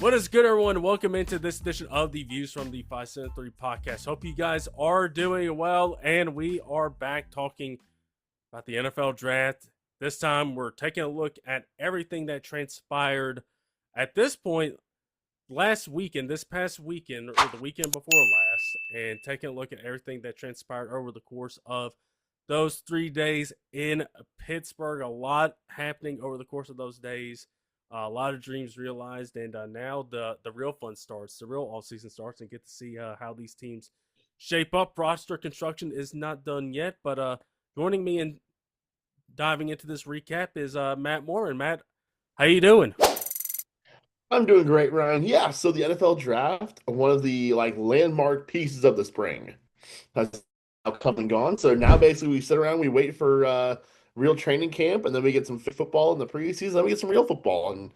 What is good, everyone? Welcome into this edition of the Views from the 573 podcast. Hope you guys are doing well, and we are back talking about the NFL draft. This time, we're taking a look at everything that transpired at this point last weekend, this past weekend, or the weekend before last, and taking a look at everything that transpired over the course of those 3 days in Pittsburgh. A lot happening over the course of those days. A lot of dreams realized, and now the real fun starts. The real offseason starts, and get to see how these teams shape up. Roster construction is not done yet, but joining me and diving into this recap is Matt Mormann. Matt, how you doing? I'm doing great, Ryan. Yeah, so the NFL draft, one of the landmark pieces of the spring, has now come and gone. So now basically we sit around, we wait for real training camp, and then we get some football in the preseason, then we get some real football, and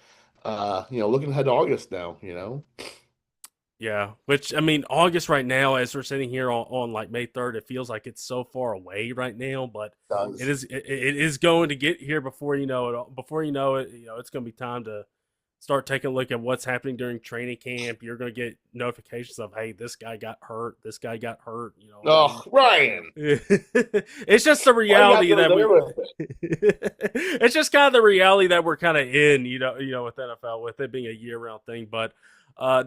looking ahead to August now. Yeah, which I mean, August right now, as we're sitting here on like May 3rd, it feels like it's so far away right now, but Does. it is going to get here before you know it. Before you know it, it's going to be time to start taking a look at what's happening during training camp. You're going to get notifications of, hey, this guy got hurt. This guy got hurt. You know, Oh, Ryan, it's just the why you gotta reality go that we. there with it? It's just kind of the reality that we're kind of in. With NFL, with it being a year-round thing, but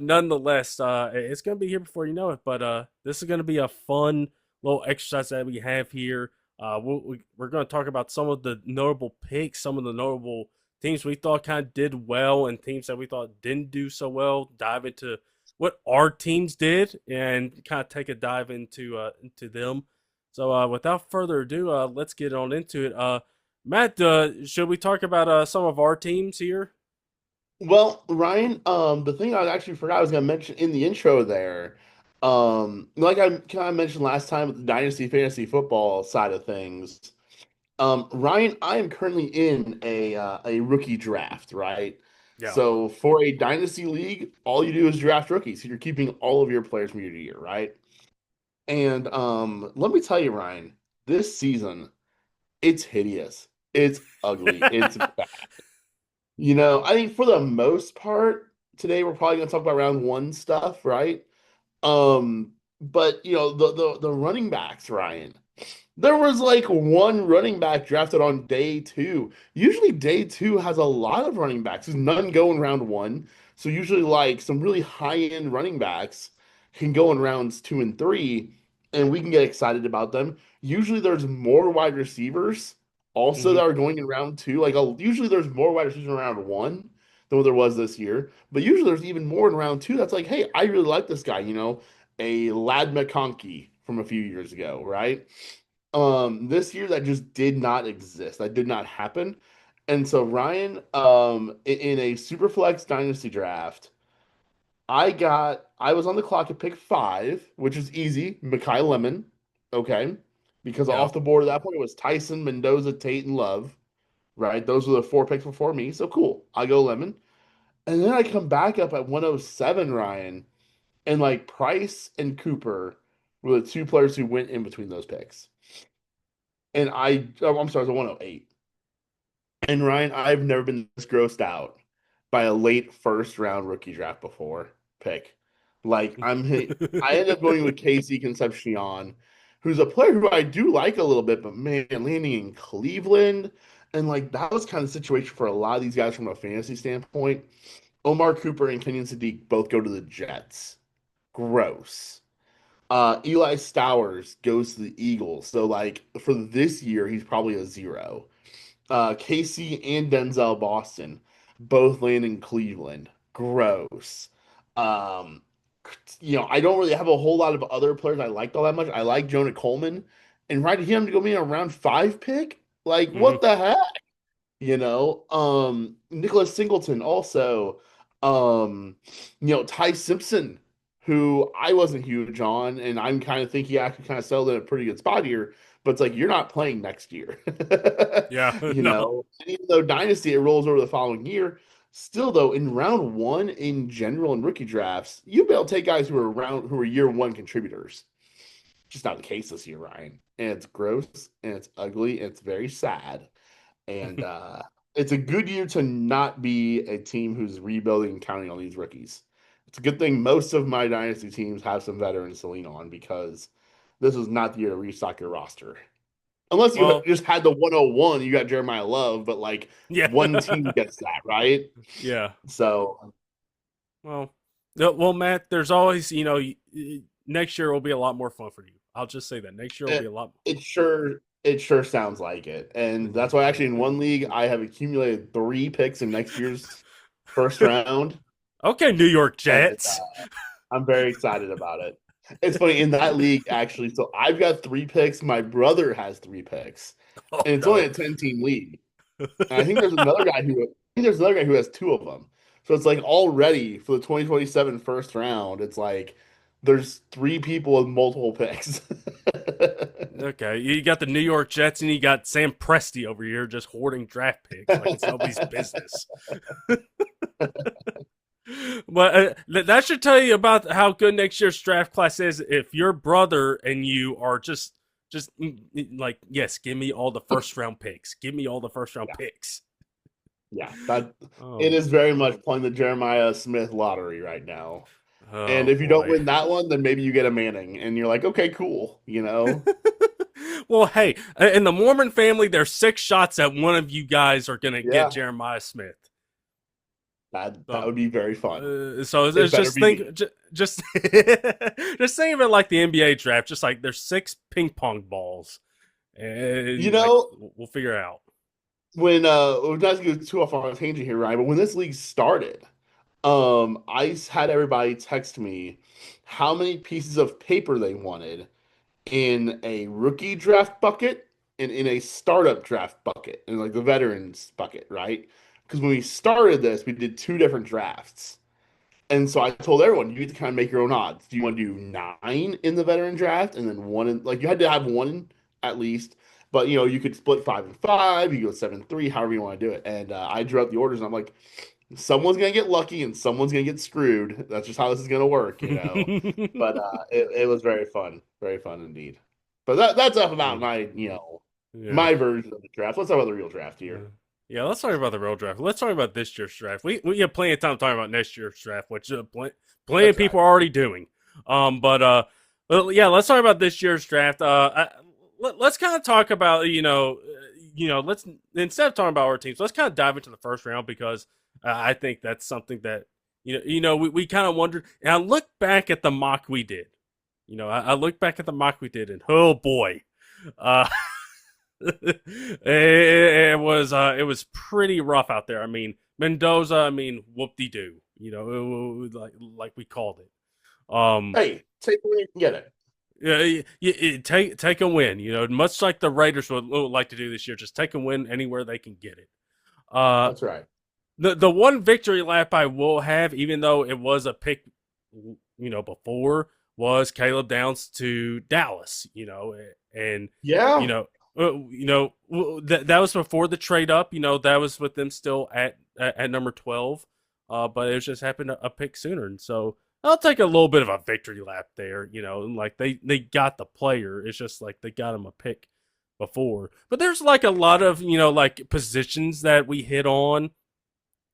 nonetheless, it's going to be here before you know it. But this is going to be a fun little exercise that we have here. We're going to talk about some of the notable picks, some of the notable teams we thought kind of did well, and teams that we thought didn't do so well. Dive into what our teams did, and kind of take a dive into them. So without further ado, let's get on into it. Matt, should we talk about some of our teams here? Well, Ryan, the thing I actually forgot I was gonna mention in the intro there, like I kind of mentioned last time with the Dynasty fantasy football side of things. Ryan, I am currently in a rookie draft, right? Yeah. So for a dynasty league, all you do is draft rookies. So you're keeping all of your players from year to year, right? And let me tell you, Ryan, this season, it's hideous. It's ugly. It's bad. I think for the most part, today we're probably gonna talk about round one stuff, right? But the running backs, Ryan. There was like one running back drafted on day two. Usually day two has a lot of running backs. There's none go in round one. So usually like some really high-end running backs can go in rounds two and three, and we can get excited about them. Usually there's more wide receivers also Hmm. that are going in round two. Usually there's more wide receivers in round one than what there was this year. But usually there's even more in round two. That's like, hey, I really like this guy, a Lad McConkey from a few years ago, right? This year that just did not exist. That did not happen. And so Ryan, in a Superflex Dynasty draft, I was on the clock at pick five, which is easy. Mekhi Lemon, okay, because Yeah. off the board at that point it was Tyson, Mendoza, Tate, and Love, right? Those were the four picks before me. So cool. I go Lemon, and then I come back up at 107, Ryan, and like Price and Cooper were the two players who went in between those picks. I'm sorry, it was a 108. And Ryan, I've never been this grossed out by a late first round rookie draft before pick. I ended up going with Casey Concepcion, who's a player who I do like a little bit, but man, landing in Cleveland, and like that was kind of the situation for a lot of these guys from a fantasy standpoint. Omar Cooper and Kenyon Sadiq both go to the Jets. Gross. Eli Stowers goes to the Eagles. So like for this year, he's probably a zero. Casey and Denzel Boston both land in Cleveland. Gross. Um, I don't really have a whole lot of other players I liked all that much. I like Jonah Coleman, and right him to go be a round five pick. Like Hmm. what the heck? Nicholas Singleton also, Ty Simpson, who I wasn't huge on, and I'm kind of think he actually kind of settled in a pretty good spot here. But it's like you're not playing next year, Yeah. No. And even though Dynasty it rolls over the following year, still though in round one in general in rookie drafts, you be able to take guys who are year one contributors. Just not the case this year, Ryan. And it's gross and it's ugly and it's very sad. And it's a good year to not be a team who's rebuilding and counting on these rookies. It's a good thing most of my dynasty teams have some veterans to lean on because this is not the year to restock your roster. Unless you Well, just had the 101, you got Jeremiyah Love, but like yeah, one team gets that, right? yeah. So Well, no, well, Matt, there's always, next year will be a lot more fun for you. I'll just say that next year will be it, a lot. it sure sounds like it. And that's why actually in one league I have accumulated 3 picks in next year's first round. Okay, New York And Jets. I'm very excited about it. It's funny in that league actually. So I've got 3 picks. My brother has 3 picks, Oh and it's only no. a 10-team league. And I think there's another guy who has 2 of them. So it's like already for the 2027 first round, it's like there's 3 people with multiple picks. Okay, you got the New York Jets and you got Sam Presti over here just hoarding draft picks like it's nobody's business. But that should tell you about how good next year's draft class is. If your brother and you are just yes, give me all the first round picks. Give me all the first round Yeah, picks. yeah, that it Oh, is very much playing the Jeremiah Smith lottery right now. And oh if you don't boy. win that one, then maybe you get a Manning, and you're like, okay, cool, you know. Well, hey, in the Mormon family, there's 6 shots that one of you guys are gonna get Yeah, Jeremiah Smith. that So, would be very fun. so It it's better just be me. just just think of it like the NBA draft. Just like there's 6 ping pong balls, You and like know, we'll figure it out. when we're not to go too off on a tangent here, Ryan, but when this league started, I had everybody text me how many pieces of paper they wanted in a rookie draft bucket and in a startup draft bucket, and like the veterans bucket, right? Because when we started this, we did 2 different drafts. And so I told everyone, you get to kind of make your own odds. Do you want to do 9 in the veteran draft and then one in, like you had to have one at least, but you could split 5 and 5, you go 7-3, however you want to do it. And I drew out the orders and I'm like, someone's gonna get lucky and someone's gonna get screwed. That's just how this is gonna work. But it was very fun indeed. But that's enough about Yeah. my version of the draft. Let's talk about the real draft Yeah. here. Yeah, let's talk about the real draft. Let's talk about this year's draft. We have plenty of time talking about next year's draft, which plenty of That's right. people are already doing. But well, yeah, let's talk about this year's draft. Let's kind of talk about let's instead of talking about our teams, let's kind of dive into the first round because I think that's something that we kind of wondered. And I look back at the mock we did. I look back at the mock we did, and oh boy, uh, it was pretty rough out there. I mean, Mendoza. I mean, whoop de doo. Like we called it. Hey, take it where you can get it. Yeah, take a win. Much like the Raiders would like to do this year, just take a win anywhere they can get it. Uh, That's right. the one victory lap I will have, even though it was a pick, before was Caleb Downs to Dallas. And you Yeah. know, that was before the trade up. That was with them still at number 12. But it just happened a pick sooner, and so I'll take a little bit of a victory lap there. And like they got the player. It's just like they got him a pick before. But there's like a lot of like positions that we hit on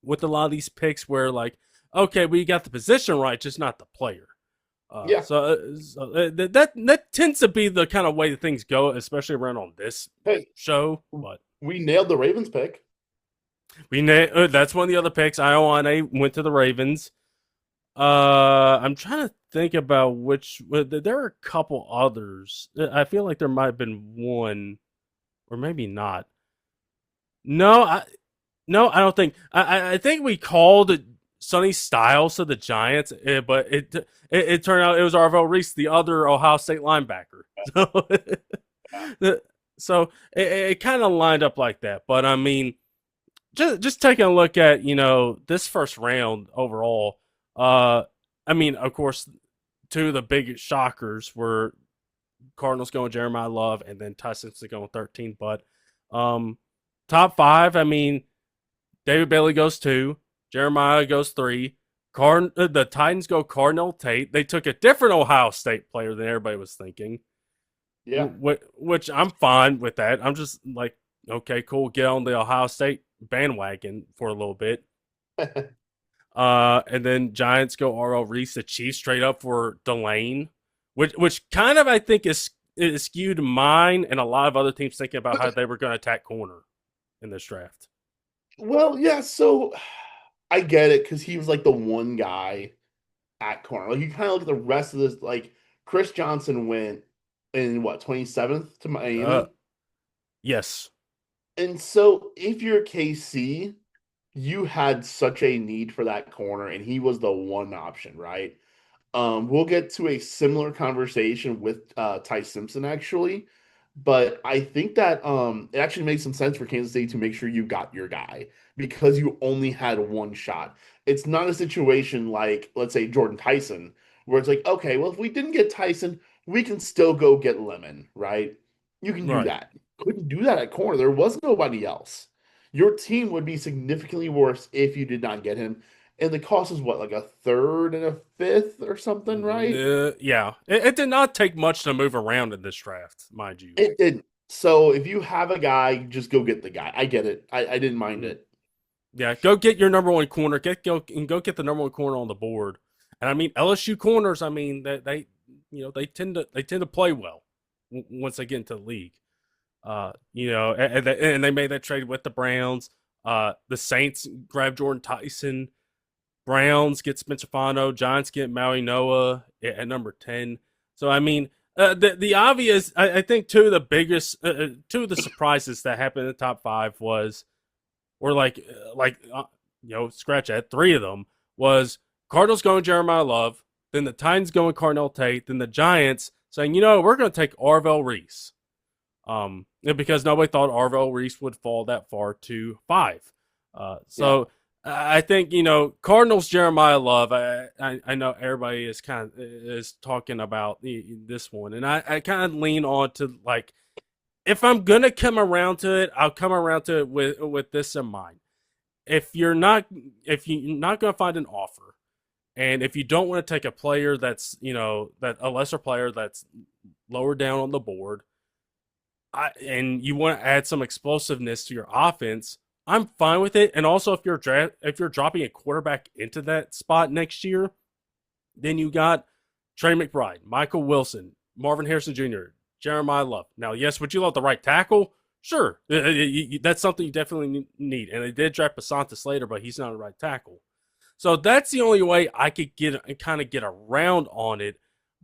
with a lot of these picks where like okay, we got the position right, just not the player. Yeah. That tends to be the kind of way that things go, especially around on this Hey, show. But we nailed the Ravens pick. that's one of the other picks. Ioane went to the Ravens. I'm trying to think about which. There are a couple others. I feel like there might have been one, or maybe not. No, I don't think. I think we called Sonny Styles to the Giants, but it turned out it was Arvell Reese, the other Ohio State linebacker. So it kind of lined up like that. But I mean, just taking a look at this first round overall. I mean, of course, 2 of the big shockers were Cardinals going Jeremiyah Love and then Ty Simpson going 13. But top 5, I mean, David Bailey goes 2, Jeremiah goes 3. The Titans go Cardinal Tate. They took a different Ohio State player than everybody was thinking. Yeah. Which I'm fine with that. I'm just like, okay, cool, get on the Ohio State bandwagon for a little bit. And then Giants go Arvell Reese. The Chiefs straight up for Delane, which kind of I think is skewed mine and a lot of other teams thinking about how they were going to attack corner in this draft. Well, yeah, so I get it because he was like the one guy at corner. Like you kind of look at the rest of this, like Chris Johnson went in what 27th to Uh, Miami. yes, And so if you're KC, you had such a need for that corner, and he was the one option, right? We'll get to a similar conversation with Ty Simpson actually, but I think that it actually makes some sense for Kansas City to make sure you got your guy because you only had one shot. It's not a situation like, let's say, Jordan Tyson, where it's like, okay, well, if we didn't get Tyson, we can still go get Lemon, right? You can do right. that. Couldn't do that at corner. There was nobody else. Your team would be significantly worse if you did not get him. And the cost is what, like a third and a fifth or something, right? Yeah, it did not take much to move around in this draft, mind you. It didn't. So if you have a guy, just go get the guy. I get it. I didn't mind Mm. it. Yeah, go get your number one corner. Go get the number one corner on the board. And I mean LSU corners. I mean they they tend to play well once they get into the league. And they made that trade with the Browns. The Saints grabbed Jordan Tyson. Browns get Spencer Fano. Giants get Maui Noah at number 10. So I mean, the obvious. I think two of the surprises that happened in the top five was, or scratch that. Three of them was Cardinals going Jeremiyah Love, then the Titans going Cardinal Tate, then the Giants saying, we're going to take Arvell Reese. Because nobody thought Arvell Reese would fall that far to 5. Yeah. I think Cardinals Jeremiyah Love. I know everybody is talking about this one, and I kind of lean on to like if I'm gonna come around to it, I'll come around to it with this in mind. If you're not gonna find an offer, and if you don't want to take a player that's that a lesser player that's lower down on the board, and you want to add some explosiveness to your offense, I'm fine with it. And also, if you're dropping a quarterback into that spot next year, then you got Trey McBride, Michael Wilson, Marvin Harrison Jr., Jeremiyah Love. Now, yes, would you love the right tackle? Sure, that's something you definitely need. And they did draft Basanta Slater, but he's not a right tackle. So that's the only way I could get around on it.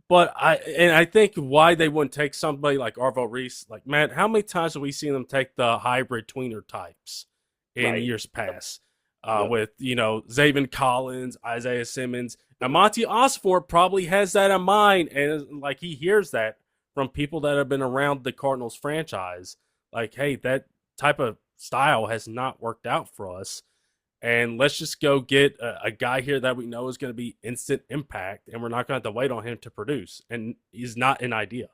But I think why they wouldn't take somebody like Arvell Reese, like Matt, how many times have we seen them take the hybrid tweener types in Right. years past? Yep. With Zaven Collins, Isaiah Simmons, and Monty Osborne probably has that in mind, and like he hears that from people that have been around the Cardinals franchise, like, hey, that type of style has not worked out for us, and let's just go get a guy here that we know is going to be instant impact, and we're not going to have to wait on him to produce. And he's not an idea.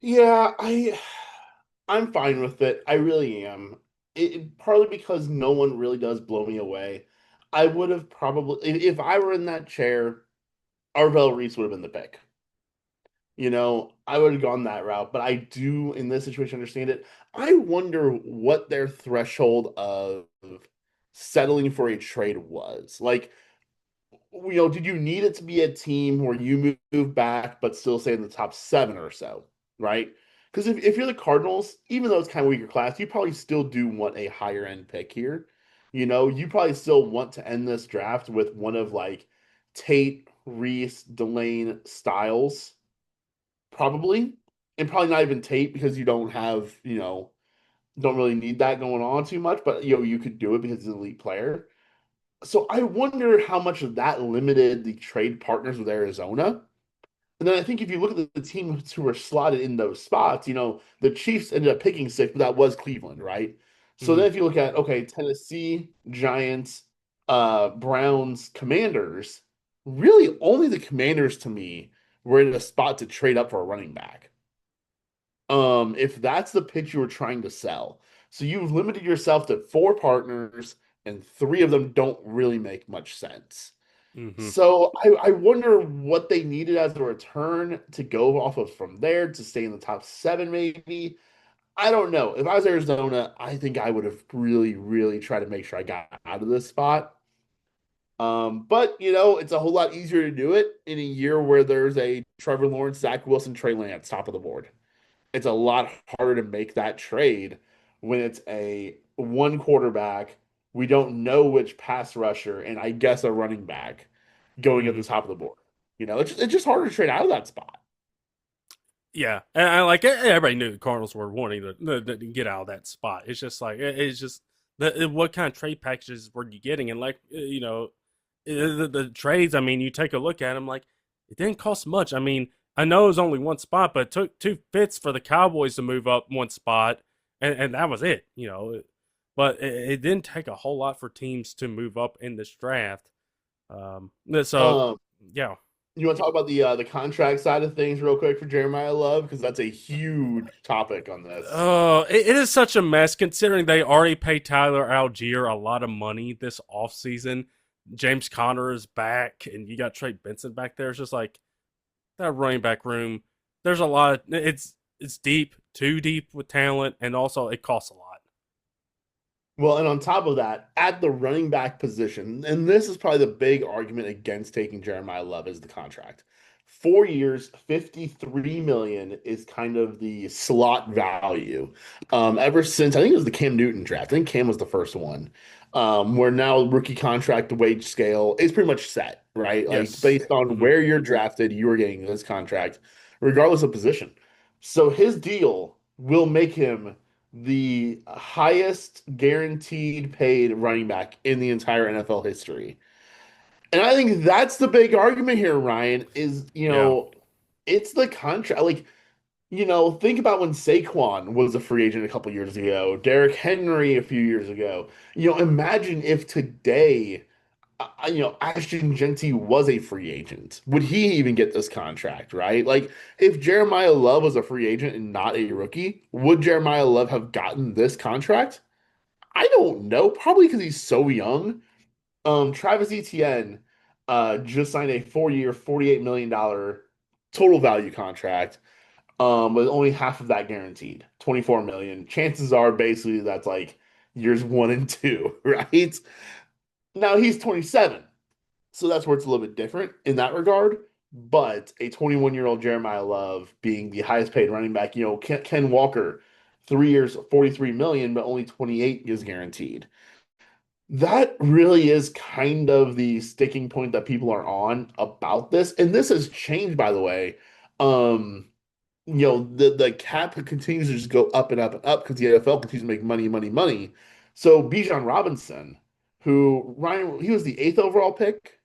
Yeah, I'm fine with it. I really am. Partly because no one really does blow me away. I would have probably if I were in that chair, Arvell Reese would have been the pick. I would have gone that route, but I do in this situation understand it. I wonder what their threshold of settling for a trade was. Like, did you need it to be a team where you move back but still stay in the top 7 or so, right? Because if you're the Cardinals, even though it's kind of weaker class, you probably still do want a higher end pick here. You probably still want to end this draft with one of like Tate, Reese, Delane styles probably, and probably not even Tate because you don't have, don't really need that going on too much, but you could do it because he's an elite player. So I wonder how much of that limited the trade partners with Arizona. And then I think if you look at the teams who were slotted in those spots, the Chiefs ended up picking 6, but that was Cleveland, right? So Mm-hmm. then if you look at okay, Tennessee, Giants, Browns, Commanders, really only the Commanders to me were in a spot to trade up for a running back. If that's the pitch you were trying to sell. So you've limited yourself to 4 partners, and 3 of them don't really make much sense. Mm-hmm. So I wonder what they needed as a return to go off of from there to stay in the top 7, maybe. I don't know. If I was Arizona, I think I would have really, really tried to make sure I got out of this spot. But it's a whole lot easier to do it in a year where there's a Trevor Lawrence, Zach Wilson, Trey Lance top of the board. It's a lot harder to make that trade when it's a one quarterback. We don't know which pass rusher, and I guess a running back going at the Mhm. top of the board. It's just harder to trade out of that spot. Yeah, and I like everybody knew the Cardinals were wanting to get out of that spot. It's just like it's just what kind of trade packages were you getting, and like the trades. I mean, you take a look at them, like it didn't cost much. I mean, I know it was only one spot, but it took two fits for the Cowboys to move up one spot, and that was it. But it didn't take a whole lot for teams to move up in this draft. So Um, yeah. you want to talk about the contract side of things real quick for Jeremiah Love because that's a huge topic on this. Oh, it is such a mess considering they already paid Tyler Algier a lot of money this offseason. James Conner is back, and you got Trey Benson back there. It's just like that running back room. There's a lot of it's deep, too deep with talent, and also it costs a lot. Well, and on top of that, at the running back position, and this is probably the big argument against taking Jeremiah Love is the contract. 4 years, 53 million is kind of the slot value. Ever since I think it was the Cam Newton draft. I think Cam was the first one. Where now rookie contract wage scale is pretty much set, right? Like Yes. based on Hmm. where you're drafted, you are getting this contract, regardless of position. So his deal will make him the highest guaranteed paid running back in the entire NFL history. And I think that's the big argument here, Ryan, is, Yeah. it's the contract. Like, think about when Saquon was a free agent a couple years ago, Derrick Henry a few years ago. Imagine if today, Ashton Genty was a free agent. Would he even get this contract, right? Like, if Jeremiah Love was a free agent and not a rookie, would Jeremiah Love have gotten this contract? I don't know. Probably because he's so young. Travis Etienne just signed a 4-year, $48 million total value contract, with only half of that guaranteed, 24 million. Chances are basically that's like years 1 and 2, right? Now he's 27. So that's where it's a little bit different in that regard. But a 21-year-old Jeremiah Love being the highest paid running back, Ken Walker, 3 years, 43 million, but only 28 is guaranteed. That really is kind of the sticking point that people are on about this. And this has changed, by the way. The cap continues to just go up and up and up because the NFL continues to make money, money, money. So Bijan Robinson, who Ryan, he was the eighth overall pick.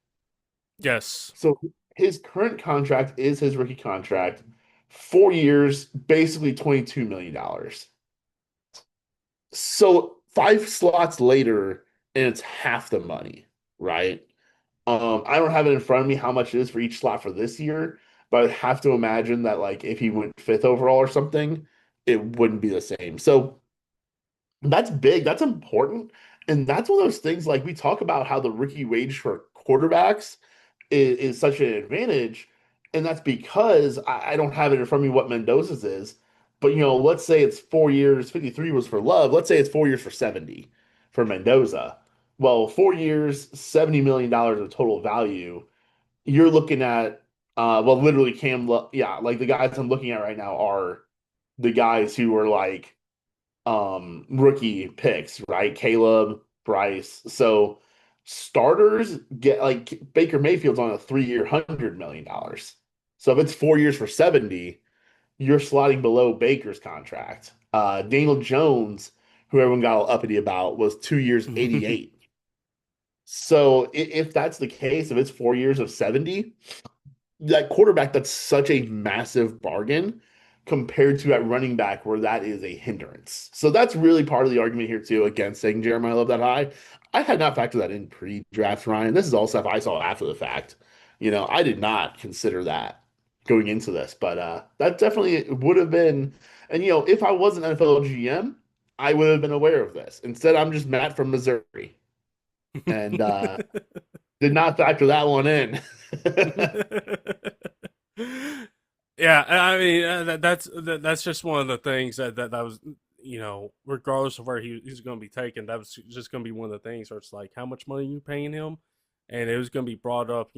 Yes. So his current contract is his rookie contract, 4 years, basically $22 million. So 5 slots later, and it's half the money, right? I don't have it in front of me how much it is for each slot for this year, but I have to imagine that like if he went fifth overall or something, it wouldn't be the same. So that's big. That's important. And that's one of those things like we talk about how the rookie wage for quarterbacks is such an advantage. And that's because I don't have it in front of me what Mendoza's is. But let's say it's 4 years, 53 was for Love. Let's say it's 4 years for 70 for Mendoza. Well, 4 years, $70 million of total value. You're looking at well, literally yeah, like the guys I'm looking at right now are the guys who are like rookie picks, right? Caleb, Bryce. So starters get like Baker Mayfield's on a 3-year $100 million. So if it's 4 years for 70, you're sliding below Baker's contract. Daniel Jones, who everyone got all uppity about, was 2 years 88. So if that's the case, if it's 4 years of 70, that quarterback, that's such a massive bargain compared to at running back where that is a hindrance. So that's really part of the argument here too against taking Jeremiah Love that high. I had not factored that in pre-draft, Ryan. This is all stuff I saw after the fact. I did not consider that going into this, but that definitely would have been. And if I was an NFL GM, I would have been aware of this. Instead, I'm just Matt from Missouri and did not factor that one in. Yeah, I mean that's just one of the things that was. regardless of where he's going to be taken, that was just going to be one of the things where it's like, how much money are you paying him? And it was going to be brought up,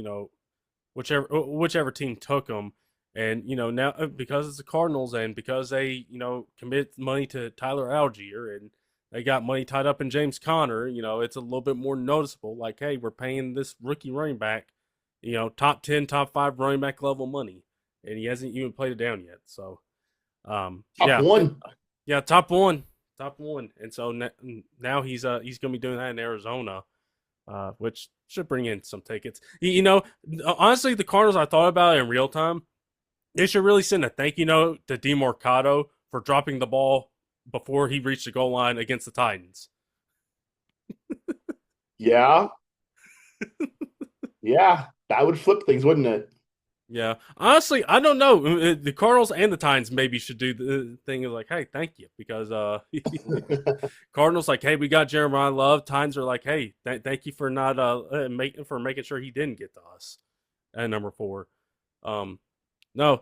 whichever team took him. And, now because it's the Cardinals and because they, commit money to Tyler Algier and they got money tied up in James Conner, it's a little bit more noticeable. Like, hey, we're paying this rookie running back, top 10, top 5 running back level money. And he hasn't even played it down yet. So, Top one. Yeah, top one. And so now he's going to be doing that in Arizona, which should bring in some tickets. Honestly, the Cardinals, I thought about it in real time. They should really send a thank you note to DeMarcado for dropping the ball before he reached the goal line against the Titans. Yeah. Yeah, that would flip things, wouldn't it? Yeah. Honestly, I don't know. The Cardinals and the Titans maybe should do the thing of like, hey, thank you. Because Cardinals like, hey, we got Jeremiyah Love. Titans are like, hey, thank you for not making sure he didn't get to us at number 4. No,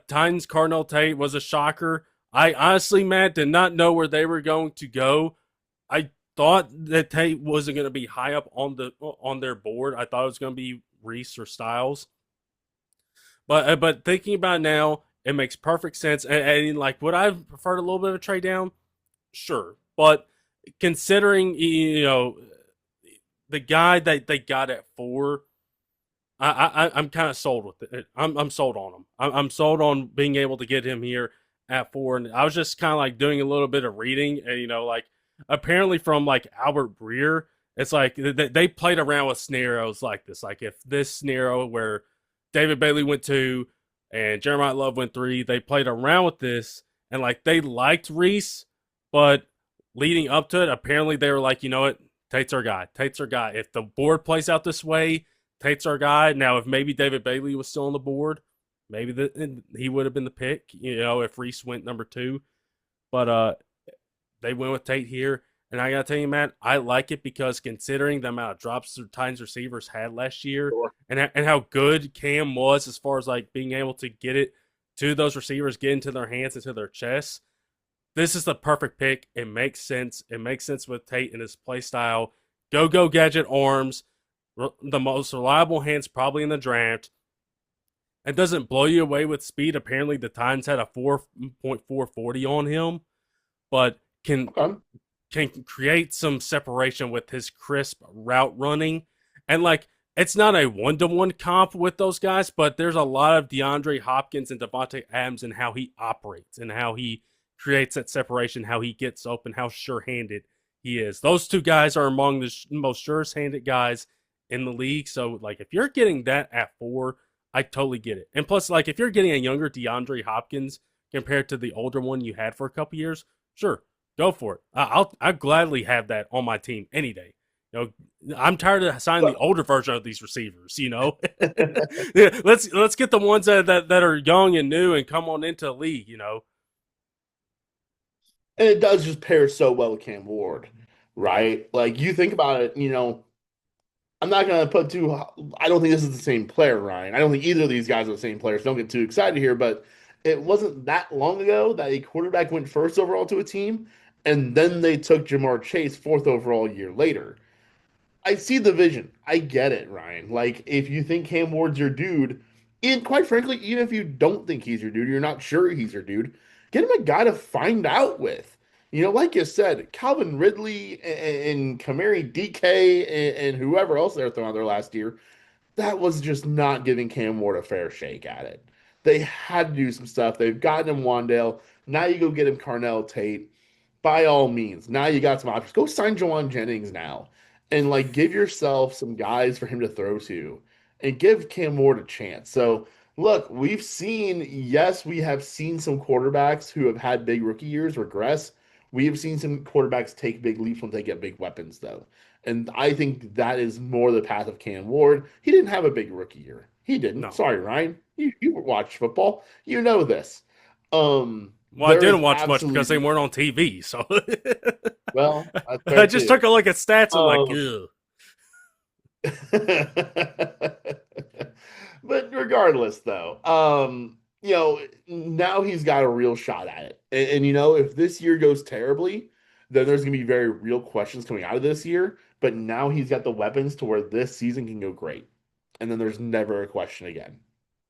Titans Cardinal Tate was a shocker. I honestly, Matt, did not know where they were going to go. I thought that Tate wasn't going to be high up on their board. I thought it was going to be Reese or Styles. But thinking about it now, it makes perfect sense. And like, would I have preferred a little bit of a trade down? Sure, but considering the guy that they got at 4. I'm kind of sold with it. I'm sold on him. I'm sold on being able to get him here at 4. And I was just kind of like doing a little bit of reading, and like apparently from like Albert Breer, it's like they played around with scenarios like this. Like if this scenario where David Bailey went 2 and Jeremiyah Love went 3, they played around with this, and like they liked Reese, but leading up to it, apparently they were like, you know what, Tate's our guy. If the board plays out this way, Tate's our guy. Now, if maybe David Bailey was still on the board, maybe he would have been the pick, if Reese went number 2. But they went with Tate here. And I got to tell you, Matt, I like it because considering the amount of drops the Titans receivers had last year, Sure. and how good Cam was as far as like being able to get it to those receivers, get into their hands, into their chests, this is the perfect pick. It makes sense. It makes sense with Tate and his play style. Go gadget arms, the most reliable hands probably in the draft. It doesn't blow you away with speed. Apparently, the Titans had a 4.440 on him, but can create some separation with his crisp route running. And like, it's not a 1-to-1 comp with those guys, but there's a lot of DeAndre Hopkins and Devontae Adams and how he operates and how he creates that separation, how he gets open, how sure-handed he is. Those 2 guys are among the most sure-handed guys in the league. So like, if you're getting that at 4, I totally get it. And plus, like, if you're getting a younger DeAndre Hopkins compared to the older one you had for a couple years, sure, go for it. I'll gladly have that on my team any day. I'm tired of signing the older version of these receivers. Let's get the ones that are young and new and come on into the league. And it does just pair so well with Cam Ward, right? Like you think about it, I'm not gonna put too. I don't think this is the same player, Ryan. I don't think either of these guys are the same players. Don't get too excited here, but it wasn't that long ago that a quarterback went first overall to a team, and then they took Jamar Chase 4th overall a year later. I see the vision. I get it, Ryan. Like if you think Cam Ward's your dude, and quite frankly, even if you don't think he's your dude, you're not sure he's your dude, get him a guy to find out with. Like you said, Calvin Ridley and Kamari DK and whoever else they're throwing out there last year, that was just not giving Cam Ward a fair shake at it. They had to do some stuff. They've gotten him Wandale. Now you go get him Carnell Tate. By all means, now you got some options. Go sign Jawan Jennings now and like give yourself some guys for him to throw to and give Cam Ward a chance. So look, yes, we have seen some quarterbacks who have had big rookie years regress. We have seen some quarterbacks take big leaps when they get big weapons, though. And I think that is more the path of Cam Ward. He didn't have a big rookie year. He didn't. No. Sorry, Ryan. You watch football. You know this. Well, I didn't watch much because they weren't on TV. So, well, I just took a look at stats and But regardless, though, now he's got a real shot at it. And if this year goes terribly, then there's going to be very real questions coming out of this year. But now he's got the weapons to where this season can go great. And then there's never a question again.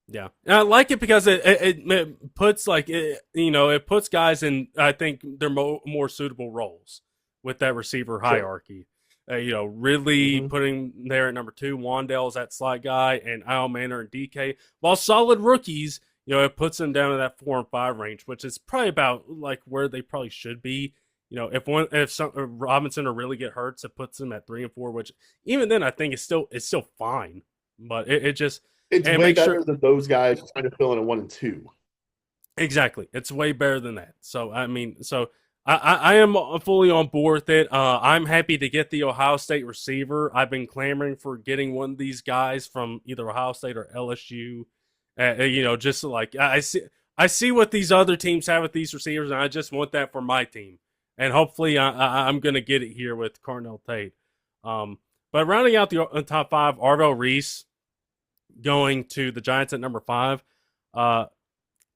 Yeah, and I like it because it puts it puts guys in, I think, their more suitable roles with that receiver Sure. hierarchy. Really Hmm. putting there at number two, Wandale's that slot guy, and Al Manor and DK, while solid rookies. It puts them down in that 4 and 5 range, which is probably about like where they probably should be. If Robinson or really get hurt, it puts them at 3 and 4, which even then I think it's still fine. But it just It's and way make sure better than those guys trying to fill in a 1 and 2. exactly. It's way better than that. So I mean, I am fully on board with it. I'm happy to get the Ohio State receiver. I've been clamoring for getting one of these guys from either Ohio State or LSU. Just like I see what these other teams have with these receivers, and I just want that for my team. And hopefully, I'm gonna get it here with Cardinal Tate. But rounding out the top five, Arvell Reese going to the Giants at number 5. Uh,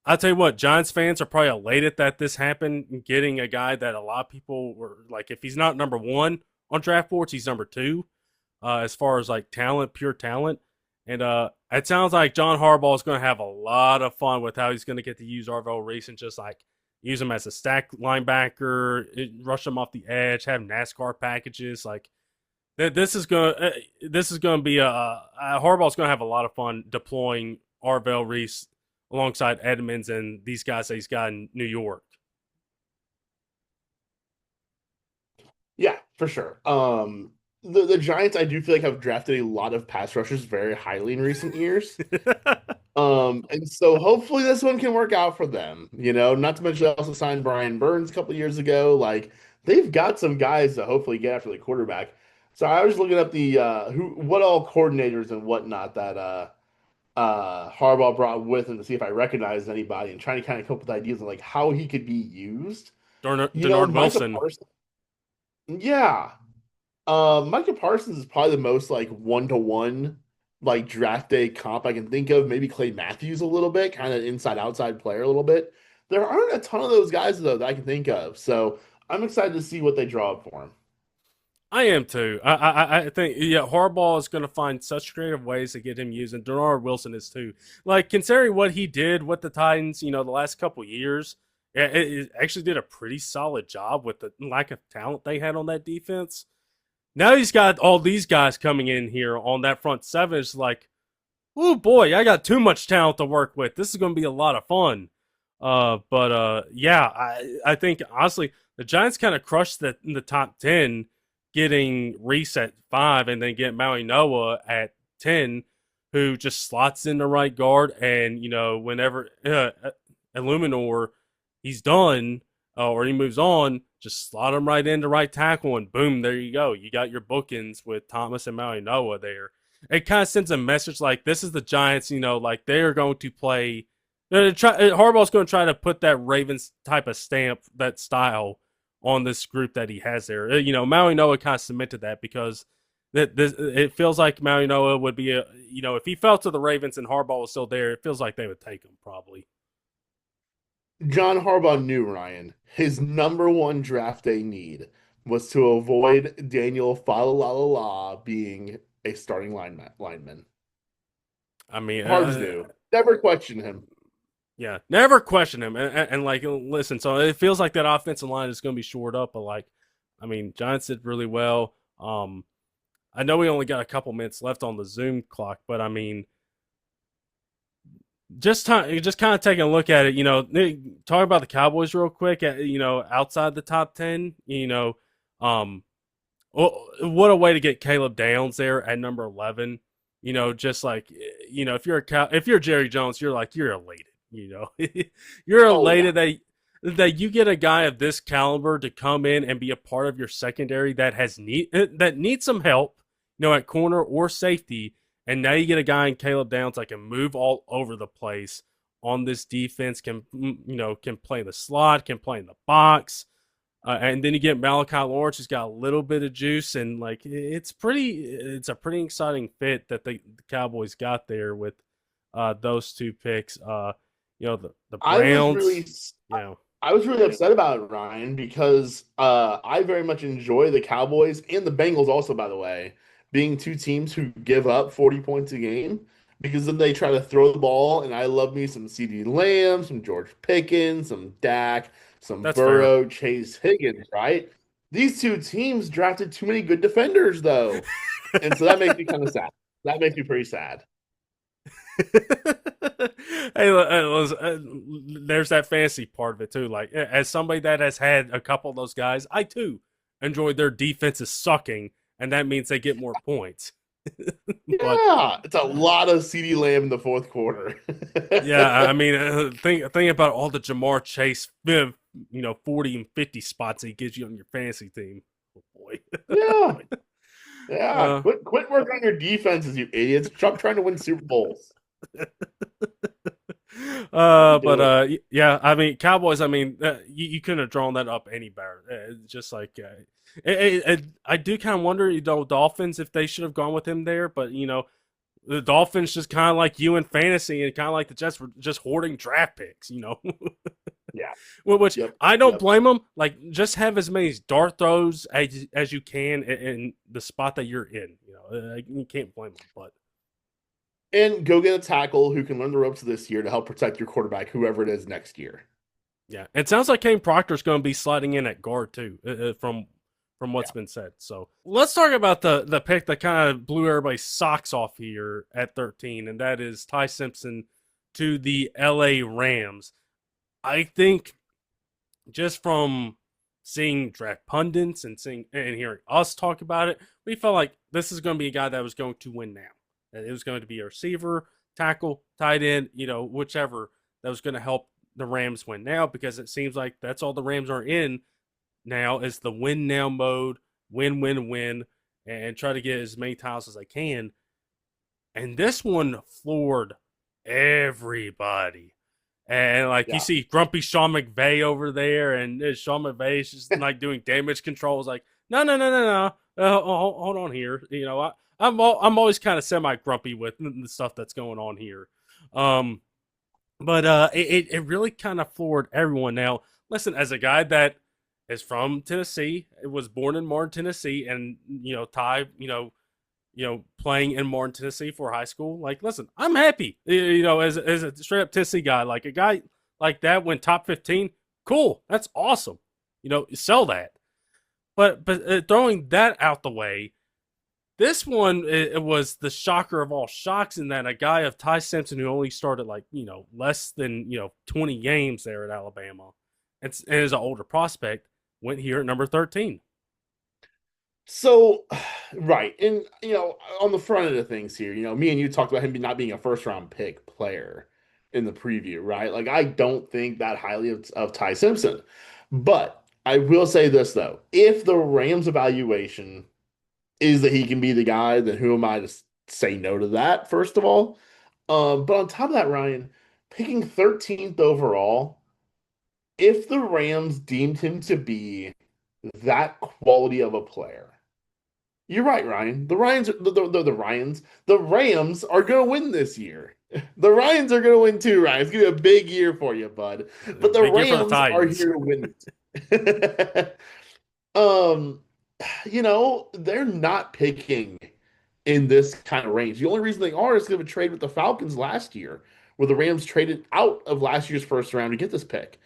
I'll tell you what, Giants fans are probably elated that this happened, getting a guy that a lot of people were like, if he's not number 1 on draft boards, he's number 2 as far as like talent, pure talent. And it sounds like John Harbaugh is going to have a lot of fun with how he's going to get to use Arvell Reese and just like use him as a stack linebacker, rush him off the edge, have NASCAR packages. Like this is going to be Harbaugh's going to have a lot of fun deploying Arvell Reese alongside Edmonds and these guys that he's got in New York. Yeah, for sure. The Giants, I do feel like have drafted a lot of pass rushers very highly in recent years. And so hopefully this one can work out for them. Not to mention they also signed Brian Burns a couple years ago. Like they've got some guys to hopefully get after the quarterback. So I was looking up the what all coordinators and whatnot that Harbaugh brought with him to see if I recognized anybody and trying to kind of come up with ideas on like how he could be used. Denard Micah Wilson. Parsons, yeah. Micah Parsons is probably the most like 1-to-1 like draft day comp I can think of. Maybe Clay Matthews a little bit, kind of inside outside player a little bit. There aren't a ton of those guys though that I can think of. So I'm excited to see what they draw up for him. I am too. I think Harbaugh is going to find such creative ways to get him used, and Denard Wilson is too. Like considering what he did with the Titans, the last couple years, it actually did a pretty solid job with the lack of talent they had on that defense. Now he's got all these guys coming in here on that front seven. It's like, oh boy, I got too much talent to work with. This is going to be a lot of fun. But yeah, I think honestly the Giants kind of crushed the top 10, getting Reese at 5 and then get Maui Noah at 10, who just slots in the right guard. And whenever Illuminor he's done or he moves on, just slot him right into right tackle, and boom, there you go. You got your bookends with Thomas and Maui Noah there. It kind of sends a message like this is the Giants, like they are going to play. Harbaugh's going to try to put that Ravens type of stamp, that style on this group that he has there. Maui Noah kind of cemented that because it feels like Maui Noah would be if he fell to the Ravens and Harbaugh was still there, it feels like they would take him probably. John Harbaugh knew, Ryan, his number one draft day need was to avoid Daniel Falalala being a starting lineman. I mean, Harbs knew. Never questioned him. yeah, never question him. And like, listen, so it feels like that offensive line is going to be shored up, but like, I mean, Giants did really well. I know we only got a couple minutes left on the Zoom clock, but I mean, just kind of taking a look at it, talking about the Cowboys real quick, outside the top 10, what a way to get Caleb Downs there at number 11. Just like, if you're Jerry Jones, you're elated, you're Oh yeah. elated that you get a guy of this caliber to come in and be a part of your secondary that needs some help, at corner or safety. And now you get a guy in Caleb Downs that can move all over the place on this defense, can play in the slot, can play in the box. And then you get Malachi Lawrence, who's got a little bit of juice, and like it's a pretty exciting fit that the Cowboys got there with those two picks. the I was Browns. really You know, I was really upset about it, Ryan, because I very much enjoy the Cowboys and the Bengals also, by the way, being two teams who give up 40 points a game because then they try to throw the ball, and I love me some CD Lamb, some George Pickens, some Dak, some that's fair. Burrow, Chase Higgins, right? These two teams drafted too many good defenders, though. And so that makes me kind of sad. That makes me pretty sad. Hey, there's that fantasy part of it too. Like, as somebody that has had a couple of those guys, I too enjoy their defenses sucking, and that means they get more points. But Yeah, it's a lot of CD Lamb in the fourth quarter. yeah, I mean, think about all the Jamar Chase, 40 and 50 spots he gives you on your fantasy team. Oh boy. Yeah, yeah. uh, Quit working on your defenses, you idiots. Stop trying to win Super Bowls. What are you but doing? yeah, I mean, Cowboys. I mean, you couldn't have drawn that up any better. Just like, I do kind of wonder, Dolphins if they should have gone with him there, but the Dolphins just kind of like you in fantasy, and kind of like the Jets were just hoarding draft picks. Yeah. Which Yep. I don't Yep. blame them. Like, just have as many dart throws as you can in the spot that you're in. You can't blame them, but. And go get a tackle who can learn the ropes this year to help protect your quarterback, whoever it is next year. Yeah, it sounds like Kane Proctor's going to be sliding in at guard too, from what's Yeah. been said. So let's talk about the pick that kind of blew everybody's socks off here at 13, and that is Ty Simpson to the LA Rams. I think just from seeing draft pundits and seeing and hearing us talk about it, we felt like this is going to be a guy that was going to win now. That it was going to be a receiver, tackle, tight end, whichever that was going to help the Rams win now, because it seems like that's all the Rams are in now is the win now mode, win, win, win, and try to get as many titles as I can. And this one floored everybody. And like you Yeah. see grumpy Sean McVay over there, and Sean McVay's just like doing damage control. It's like, no, no, no, no, no. Hold on here. I'm always kind of semi grumpy with the stuff that's going on here. But it really kind of floored everyone. Now, listen, as a guy that is from Tennessee, was born in Martin, Tennessee, and Ty, playing in Martin, Tennessee for high school. Like, listen, I'm happy. As a straight up Tennessee guy, like a guy like that went top 15. Cool, that's awesome. Sell that. But throwing that out the way, this one, it was the shocker of all shocks, in that a guy of Ty Simpson, who only started like less than 20 games there at Alabama, and is an older prospect, went here at number 13. So, right. And, on the front of the things here, me and you talked about him not being a first round pick player in the preview, right? Like, I don't think that highly of Ty Simpson. But I will say this, though. If the Rams evaluation is that he can be the guy, then who am I to say no to that, first of all? But on top of that, Ryan, picking 13th overall, if the Rams deemed him to be that quality of a player, you're right, Ryan. The Rams are going to win this year. The Ryans are going to win too, Ryan. It's going to be a big year for you, bud. But the Big year for the Rams are Titans. here to win it. um, they're not picking in this kind of range. The only reason they are is because of a trade with the Falcons last year, where the Rams traded out of last year's first round to get this pick.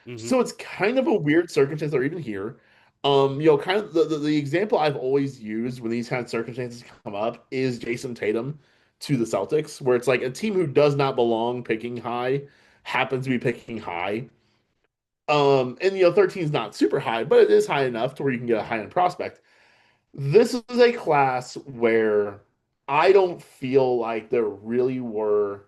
Mm-hmm. So it's kind of a weird circumstance they're even here. Kind of the example I've always used when these kind of circumstances come up is Jason Tatum to the Celtics, where it's like a team who does not belong picking high happens to be picking high. And 13 is not super high, but it is high enough to where you can get a high end prospect. This is a class where I don't feel like there really were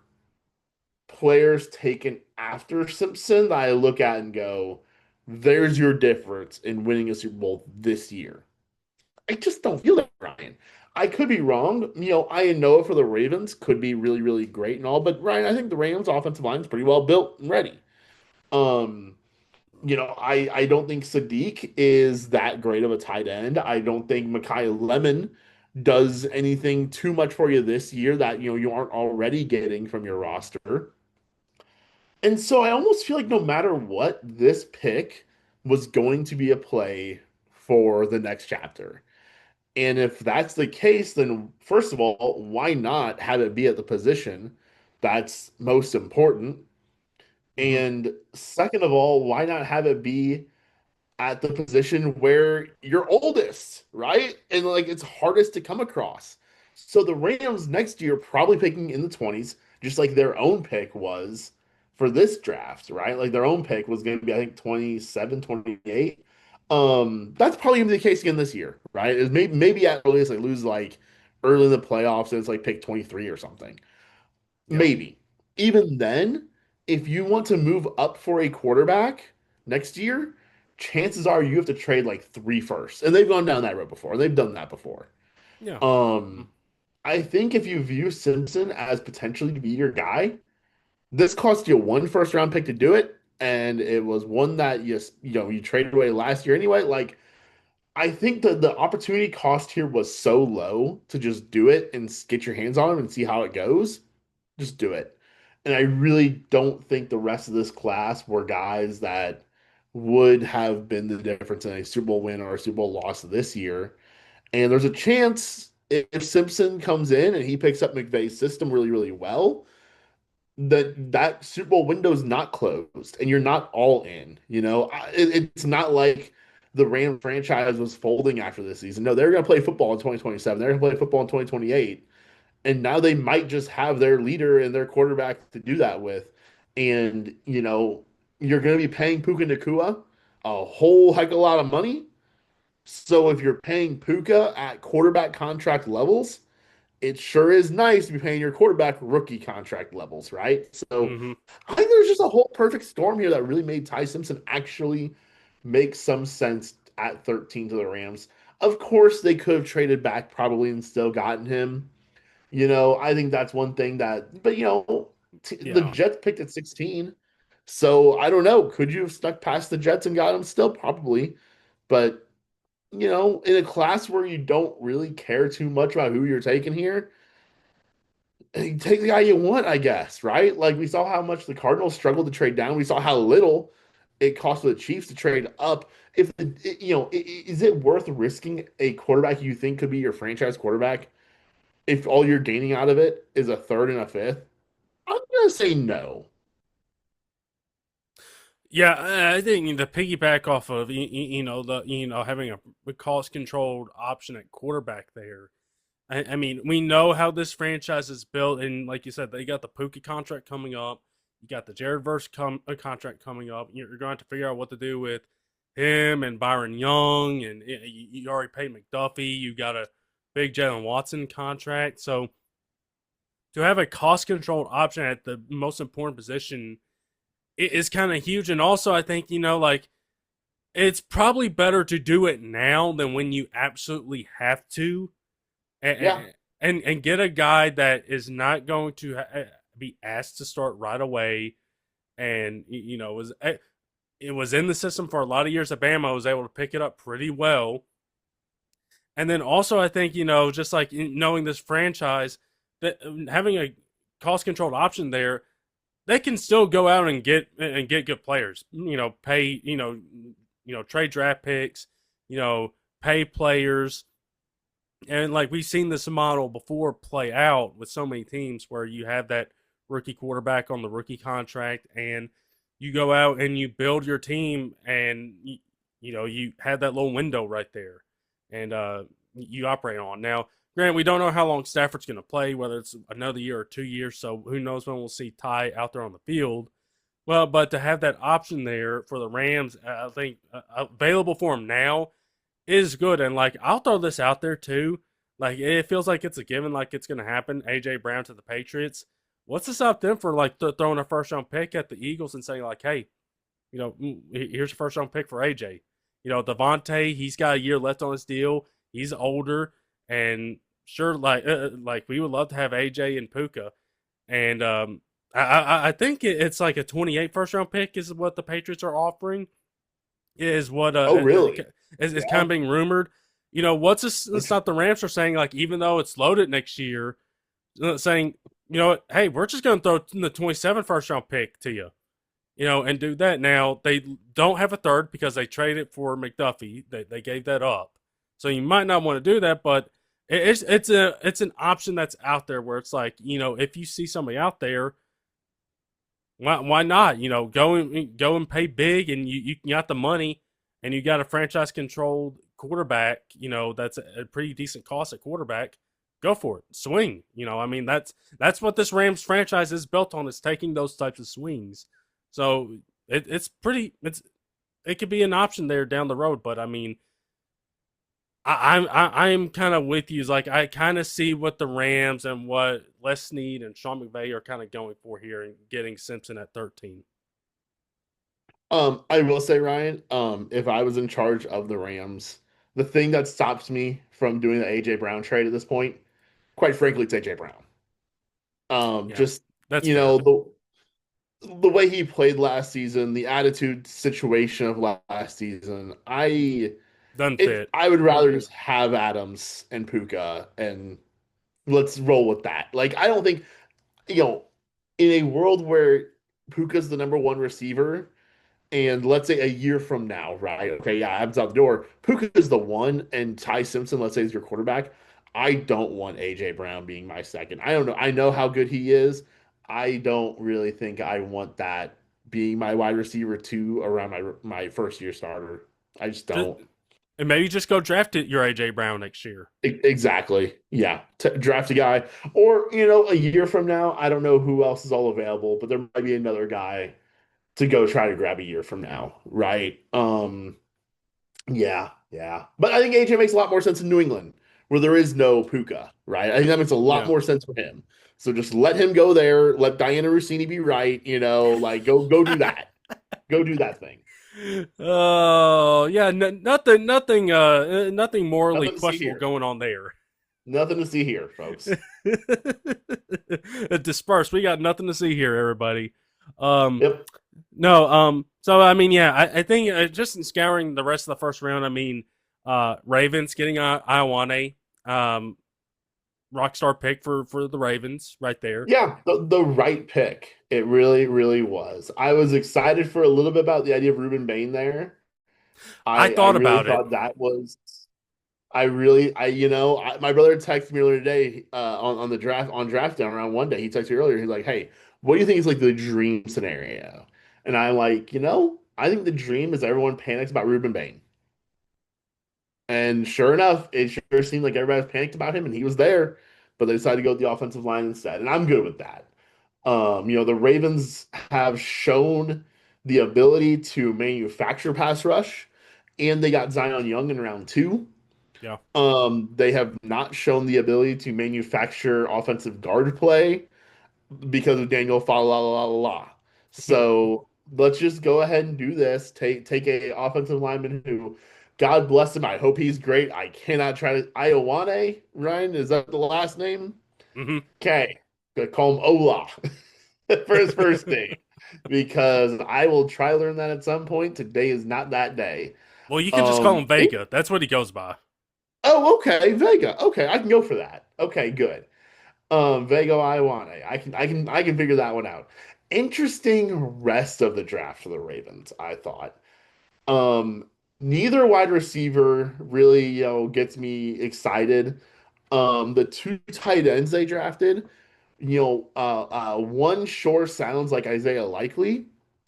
players taken after Simpson that I look at and go, there's your difference in winning a Super Bowl this year. I just don't feel that, Ryan. I could be wrong. I know it for the Ravens could be really, really great and all, but Ryan, I think the Rams offensive line is pretty well built and ready. Um, I don't think Sadiq is that great of a tight end. I don't think Mekhi Lemon does anything too much for you this year that you aren't already getting from your roster. And so I almost feel like no matter what, this pick was going to be a play for the next chapter. And if that's the case, then first of all, why not have it be at the position that's most important? Hmm. And second of all, why not have it be at the position where you're oldest, right? And like it's hardest to come across. So the Rams next year probably picking in the 20s, just like their own pick was for this draft, right? Like their own pick was going to be, I think, 27, 28. That's probably going to be the case again this year, right? Is maybe at earliest they lose like early in the playoffs and it's like pick 23 or something. Yeah. Maybe. Even then, if you want to move up for a quarterback next year, chances are you have to trade like three firsts. And they've gone down that road before. They've done that before. Yeah. Um, I think if you view Simpson as potentially to be your guy, this cost you one first round pick to do it, and it was one that you traded away last year anyway. Like I think the opportunity cost here was so low to just do it and get your hands on him and see how it goes. Just do it. And I really don't think the rest of this class were guys that would have been the difference in a Super Bowl win or a Super Bowl loss this year. And there's a chance if Simpson comes in and he picks up McVay's system really, really well, that Super Bowl window is not closed and you're not all in. It's not like the Ram franchise was folding after this season. No, they're going to play football in 2027. They're going to play football in 2028. And now they might just have their leader and their quarterback to do that with. And, you're going to be paying Puka Nakua a whole heck of a lot of money. So if you're paying Puka at quarterback contract levels, it sure is nice to be paying your quarterback rookie contract levels, right? So Hmm. I think there's just a whole perfect storm here that really made Ty Simpson actually make some sense at 13 to the Rams. Of course, they could have traded back probably and still gotten him. I think that's one thing but the Yeah. Jets picked at 16. So I don't know. Could you have stuck past the Jets and got him still? Probably. But, in a class where you don't really care too much about who you're taking here, you take the guy you want, I guess, right? Like we saw how much the Cardinals struggled to trade down. We saw how little it cost the Chiefs to trade up. Is it worth risking a quarterback you think could be your franchise quarterback if all you're gaining out of it is a third and a fifth? I'm gonna say no. Yeah, I think the piggyback off of having a cost controlled option at quarterback there. I mean, we know how this franchise is built, and like you said, they got the Pookie contract coming up. You got the Jared Verse contract coming up. You're going to have to figure out what to do with him and Byron Young, and you already paid McDuffie. You got a big Jalen Watson contract, so to have a cost controlled option at the most important position is kind of huge. And also, I think like it's probably better to do it now than when you absolutely have to Yeah. and get a guy that is not going to be asked to start right away, and it was in the system for a lot of years at Bama. Was able to pick it up pretty well, and then also I think just like knowing this franchise that having a cost controlled option there, they can still go out and get good players. Pay trade draft picks, pay players, and like we've seen this model before play out with so many teams where you have that rookie quarterback on the rookie contract and you go out and you build your team and you have that little window right there and you operate on. Now, granted, we don't know how long Stafford's going to play, whether it's another year or 2 years, so who knows when we'll see Ty out there on the field. Well, but to have that option there for the Rams, I think available for them now is good. And like, I'll throw this out there too. Like, it feels like it's a given, like it's going to happen. AJ Brown to the Patriots. What's to stop them for like throwing a first round pick at the Eagles and saying like, hey, here's a first round pick for AJ. Devontae, he's got a year left on his deal. He's older, and sure, like we would love to have AJ and Puka, and I think it's like a 28 first round pick is what the Patriots are offering. Is what Oh, really? is kind Yeah. of being rumored. What's this? It's not the Rams are saying like even though it's loaded next year, saying hey, we're just going to throw the 27 first round pick to you. and do that. Now they don't have a third because they traded for McDuffie. They gave that up, so you might not want to do that. But it's an option that's out there where it's like, if you see somebody out there, why not? Go and pay big, and you got the money, and you got a franchise controlled quarterback. That's a pretty decent cost at quarterback. Go for it, swing. I mean that's what this Rams franchise is built on, is taking those types of swings. So it could be an option there down the road. But I mean, I'm kind of with you. Is like, I kind of see what the Rams and what Les Snead and Sean McVay are kind of going for here and getting Simpson at 13. I will say, Ryan, if I was in charge of the Rams, the thing that stops me from doing the AJ Brown trade at this point, quite frankly, it's AJ Brown. Yeah, Just that's you fair. know the way he played last season, the attitude situation of last season, Doesn't fit. I would rather just have Adams and Puka and let's roll with that. Like I don't think you know in a world where Puka's the number one receiver. And let's say a year from now, right? Okay, yeah, Adams out the door. Puka is the one, and Ty Simpson, let's say, is your quarterback. I don't want AJ Brown being my second. I don't know. I know how good he is. I don't really think I want that being my wide receiver two around my first year starter. I just Just, don't. and maybe just go draft it your AJ Brown next year. Exactly. Yeah. Draft a guy. Or, a year from now, I don't know who else is all available, but there might be another guy to go try to grab a year from now, right? Yeah, yeah. But I think AJ makes a lot more sense in New England, where there is no Puka, right? I think that makes a lot Yeah. more sense for him. So just let him go there. Let Diana Rossini be right. Like go do that. Go do that thing. Oh, yeah. Nothing morally Nothing to see questionable here. going on there. Nothing to see here, folks. Disperse. We got nothing to see here, everybody. Um, Yep. no. So I mean, yeah. I think just in scouring the rest of the first round, I mean, Ravens getting Iowane, rock star pick for the Ravens right there. Yeah, the right pick. It really, really was. I was excited for a little bit about the idea of Ruben Bain there. I I thought really about it. thought that was I really, my brother texted me earlier today on the draft down around one day. He texted me earlier. He's like, "Hey, what do you think is like the dream scenario?" And I'm like, I think the dream is everyone panics about Ruben Bain. And sure enough, it sure seemed like everybody was panicked about him, and he was there, but they decided to go with the offensive line instead. And I'm good with that. The Ravens have shown the ability to manufacture pass rush, and they got Zion Young in round two. Yeah. They have not shown the ability to manufacture offensive guard play because of Daniel fa la la la la. So let's just go ahead and do this. Take a offensive lineman who, God bless him. I hope he's great. I cannot try to Iowane, Ryan, is that the last name? Hmm. Okay. Gonna call him Ola for his first name. Because I will try to learn that at some point. Today is not that day. Well, you can just call him It Vega. That's what he goes by. Oh, okay, Vega. Okay, I can go for that. Okay, good. Vega Iwane. I can figure that one out. Interesting rest of the draft for the Ravens, I thought. Um, Neither wide receiver really, gets me excited. The two tight ends they drafted, one sure sounds like Isaiah Likely,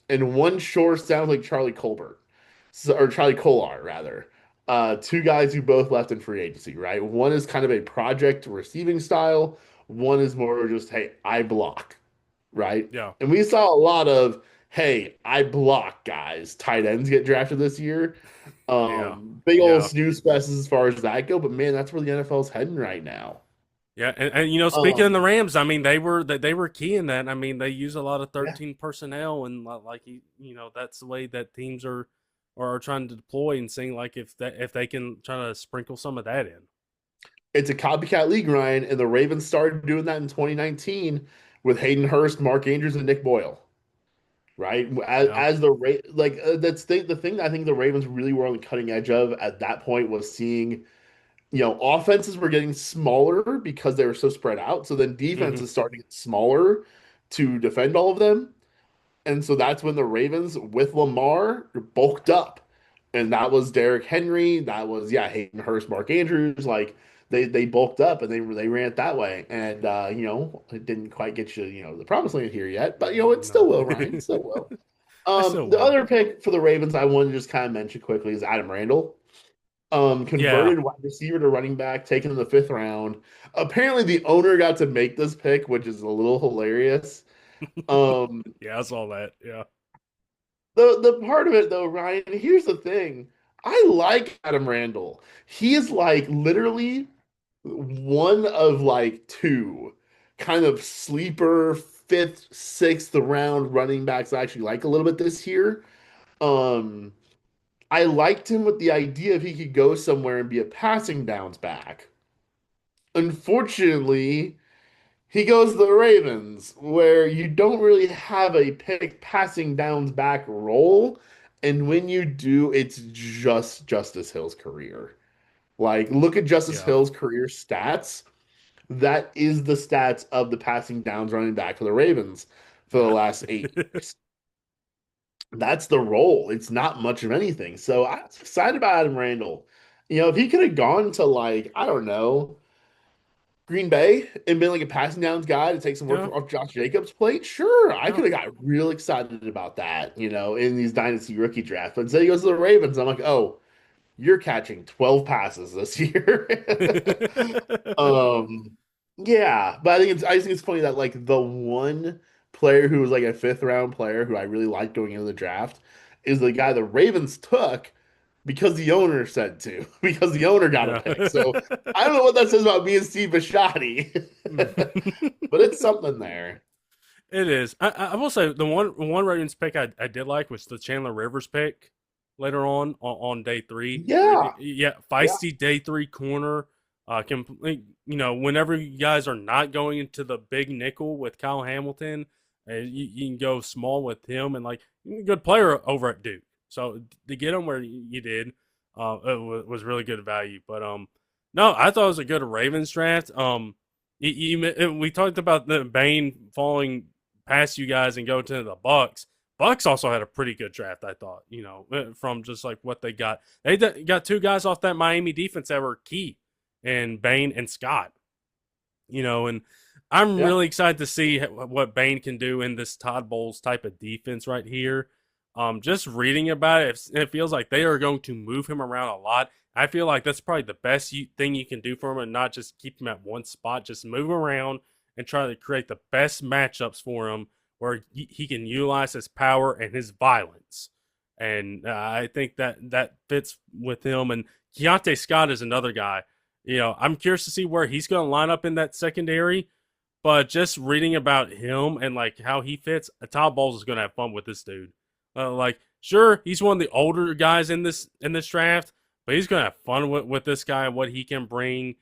and one sure sounds like Charlie Colbert, or Charlie Kolar rather. Two guys who both left in free agency, right? One is kind of a project receiving style. One is more just, hey, I block, right? Yeah. And we saw a lot of, hey, I block guys. Tight ends get drafted this year. Yeah. Big old Yeah. snooze fest as far as that go, but man, that's where the NFL's heading right now. Yeah, and speaking of the Um, Rams, I mean they were key in that. I mean they use a lot of yeah, 13 personnel, and that's the way that teams are trying to deploy, and seeing like if they can try to sprinkle some of that in. it's a copycat league, Ryan, and the Ravens started doing that in 2019 with Hayden Hurst, Mark Andrews, and Nick Boyle. Right, Yeah. as that's the thing that I think the Ravens really were on the cutting edge of at that point was seeing offenses were getting smaller because they were so spread out. So then Hmm. defenses started to get smaller to defend all of them. And so that's when the Ravens with Lamar bulked up. And that was Derrick Henry. That was, yeah, Hayden Hurst, Mark Andrews. Like they bulked up and they ran it that way. And it didn't quite get you, the promised land here yet. But it still No. will, Ryan. It still will. I still The will. other pick for the Ravens I wanted to just kind of mention quickly is Adam Randall. Yeah. Converted wide receiver to running back, taken in the fifth round. Apparently, the owner got to make this pick, which is a little hilarious. Um, Yeah, I saw that. Yeah. the part of it though, Ryan, here's the thing. I like Adam Randall. He is like literally one of like two kind of sleeper fifth, sixth round running backs I actually like a little bit this year. Um, I liked him with the idea if he could go somewhere and be a passing downs back. Unfortunately, he goes to the Ravens, where you don't really have a pick passing downs back role. And when you do, it's just Justice Hill's career. Like, look at Justice Yeah. Hill's career stats. That is the stats of the passing downs running back for the Ravens for the Yeah. last 8 years. That's the role. It's not much of anything. So I was excited about Adam Randall. If he could have gone to like, I don't know, Green Bay and been like a passing downs guy to take some work Yeah. off Josh Jacobs' plate, sure, I Yeah. could have got real excited about that, in these dynasty rookie drafts. But instead he goes to the Ravens. I'm like, oh, you're catching 12 passes this year. um, yeah, but I just think it's funny that like the one player who was like a fifth round player who I really liked going into the draft is the guy the Ravens took because the owner said to, because the owner got a Yeah. pick. So I don't know what that says about me and Steve Bisciotti, but it's something there. It is. I will say the one Ravens pick I did like was the Chandler Rivers pick later on day three. Yeah, Yeah, yeah, feisty day three corner. Whenever you guys are not going into the big nickel with Kyle Hamilton, you can go small with him and like good player over at Duke. So to get him where you did, was really good value. But no, I thought it was a good Ravens draft. We talked about the Bane falling past you guys and go to the Bucks. Bucks also had a pretty good draft, I thought. From just like what they got. They got two guys off that Miami defense that were key, and Bane and Scott. And I'm yeah. really excited to see what Bane can do in this Todd Bowles type of defense right here. Just reading about it, it feels like they are going to move him around a lot. I feel like that's probably the best thing you can do for him, and not just keep him at one spot. Just move him around and try to create the best matchups for him where he can utilize his power and his violence. And I think that fits with him. And Keontae Scott is another guy. I'm curious to see where he's going to line up in that secondary. But just reading about him and like how he fits, Todd Bowles is going to have fun with this dude. Sure, he's one of the older guys in this draft, but he's going to have fun with this guy and what he can bring.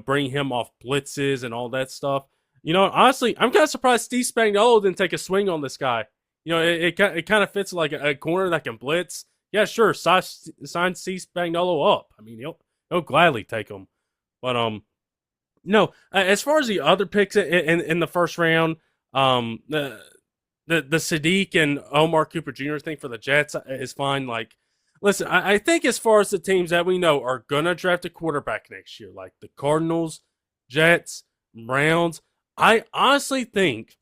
Bring him off blitzes and all that stuff. Honestly, I'm kind of surprised Steve Spagnuolo didn't take a swing on this guy. It kind of fits like a corner that can blitz. Yeah, sure, sign Steve Spagnuolo up. I mean, he'll gladly take him. But no. As far as the other picks in the first round, the Sadiq and Omar Cooper Jr. thing for the Jets is fine. Like, listen, I think as far as the teams that we know are gonna draft a quarterback next year, like the Cardinals, Jets, Browns, I honestly think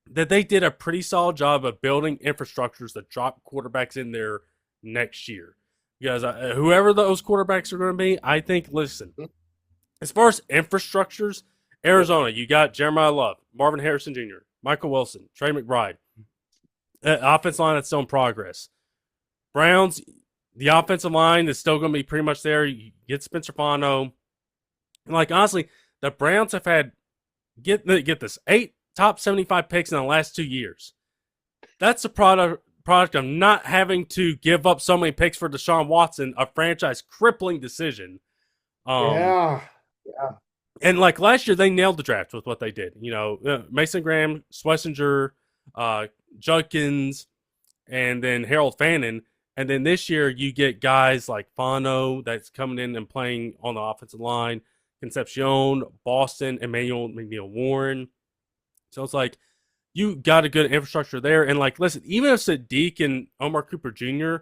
that they did a pretty solid job of building infrastructures to drop quarterbacks in there next year. Because whoever those quarterbacks are going to be, I think, listen, as far as infrastructures, Arizona, you got Jeremiah Love, Marvin Harrison Jr., Michael Wilson, Trey McBride. Offensive line that's still in progress. Browns, the offensive line is still going to be pretty much there. You get Spencer Fano. And like, honestly, the Browns have had, get this, 8 top 75 picks in the last 2 years. That's a product of not having to give up so many picks for Deshaun Watson, a franchise crippling decision. Yeah. Yeah. And like last year, they nailed the draft with what they did. Mason Graham, Schlesinger, Judkins, and then Harold Fannin. And then this year, you get guys like Fano that's coming in and playing on the offensive line, Concepcion, Boston, Emmanuel McNeil Warren. So it's like you got a good infrastructure there. And like, listen, even if Sadiq and Omar Cooper Jr.,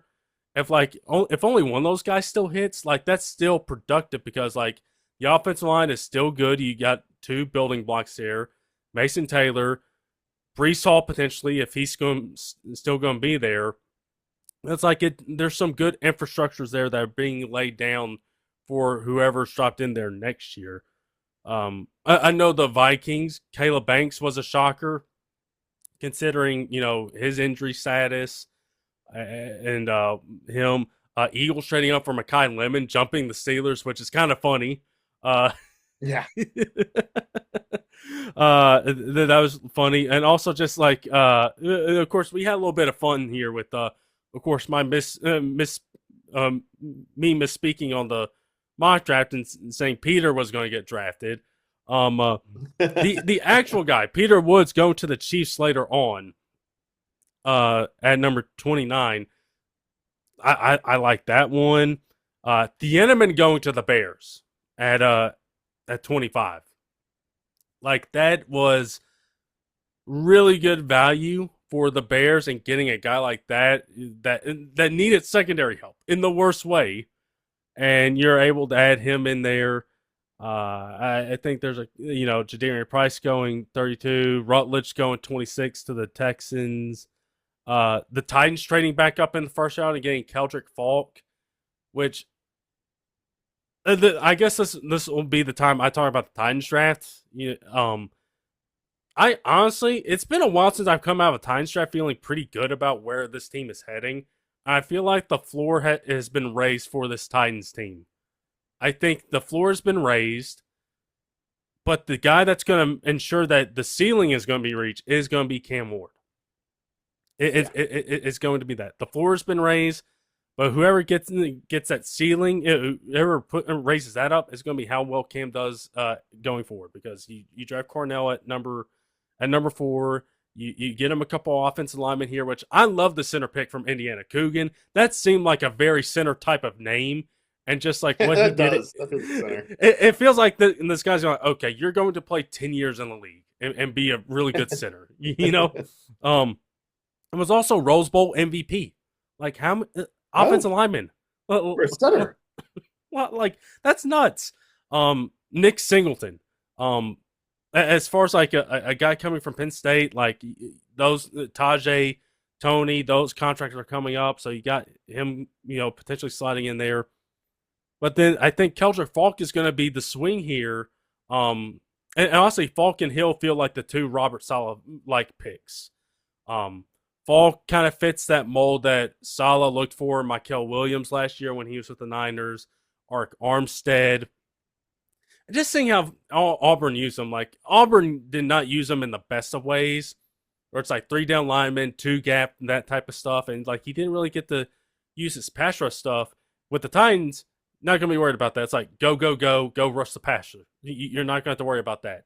if only one of those guys still hits, like that's still productive because like the offensive line is still good. You got two building blocks there, Mason Taylor, Brees Hall potentially if he's still going to be there. It's like there's some good infrastructures there that are being laid down for whoever's dropped in there next year. I know the Vikings, Caleb Banks was a shocker considering, his injury status and him. Eagles trading up for Mekhi Lemon, jumping the Steelers, which is kind of funny. Uh, Yeah. that was funny, and also just like, of course, we had a little bit of fun here with, of course, my me misspeaking on the mock draft and saying Peter was going to get drafted. The actual guy, Peter Woods, going to the Chiefs later on, at number 29. I like that one. Thieneman going to the Bears at 25. Like that was really good value for the Bears and getting a guy like that needed secondary help in the worst way, and you're able to add him in there. I think there's Jadarian Price going 32, Rutledge going 26 to the Texans. The Titans trading back up in the first round and getting Keldrick Falk, which I guess this will be the time I talk about the Titans draft. I honestly, it's been a while since I've come out of a Titans draft feeling pretty good about where this team is heading. I feel like the floor has been raised for this Titans team. I think the floor has been raised, but the guy that's going to ensure that the ceiling is going to be reached is going to be Cam Ward. It's going to be that. The floor has been raised, but whoever gets that ceiling, whoever raises that up, is going to be how well Cam does going forward. Because you draft Cornell at number 4, you get him a couple offensive linemen here, which I love the center pick from Indiana, Coogan. That seemed like a very center type of name, and just like what he did, it feels like this guy's going, okay, you're going to play 10 years in the league and be a really good center, It was also Rose Bowl MVP. Like how offensive lineman for a center? Like that's nuts. Nick Singleton. As far as like a guy coming from Penn State, like those Tajay, Tony, those contracts are coming up, so you got him, potentially sliding in there. But then I think Keldrick Falk is going to be the swing here. And honestly, Falk and Hill feel like the two Robert Saleh like picks. Falk kind of fits that mold that Saleh looked for Mykel Williams last year when he was with the Niners, Ark Armstead. Just seeing how Auburn used him. Like, Auburn did not use him in the best of ways, where it's like 3 down linemen, 2 gap, that type of stuff. And like, he didn't really get to use his pass rush stuff. With the Titans, not going to be worried about that. It's like, go rush the passer. You're not going to have to worry about that.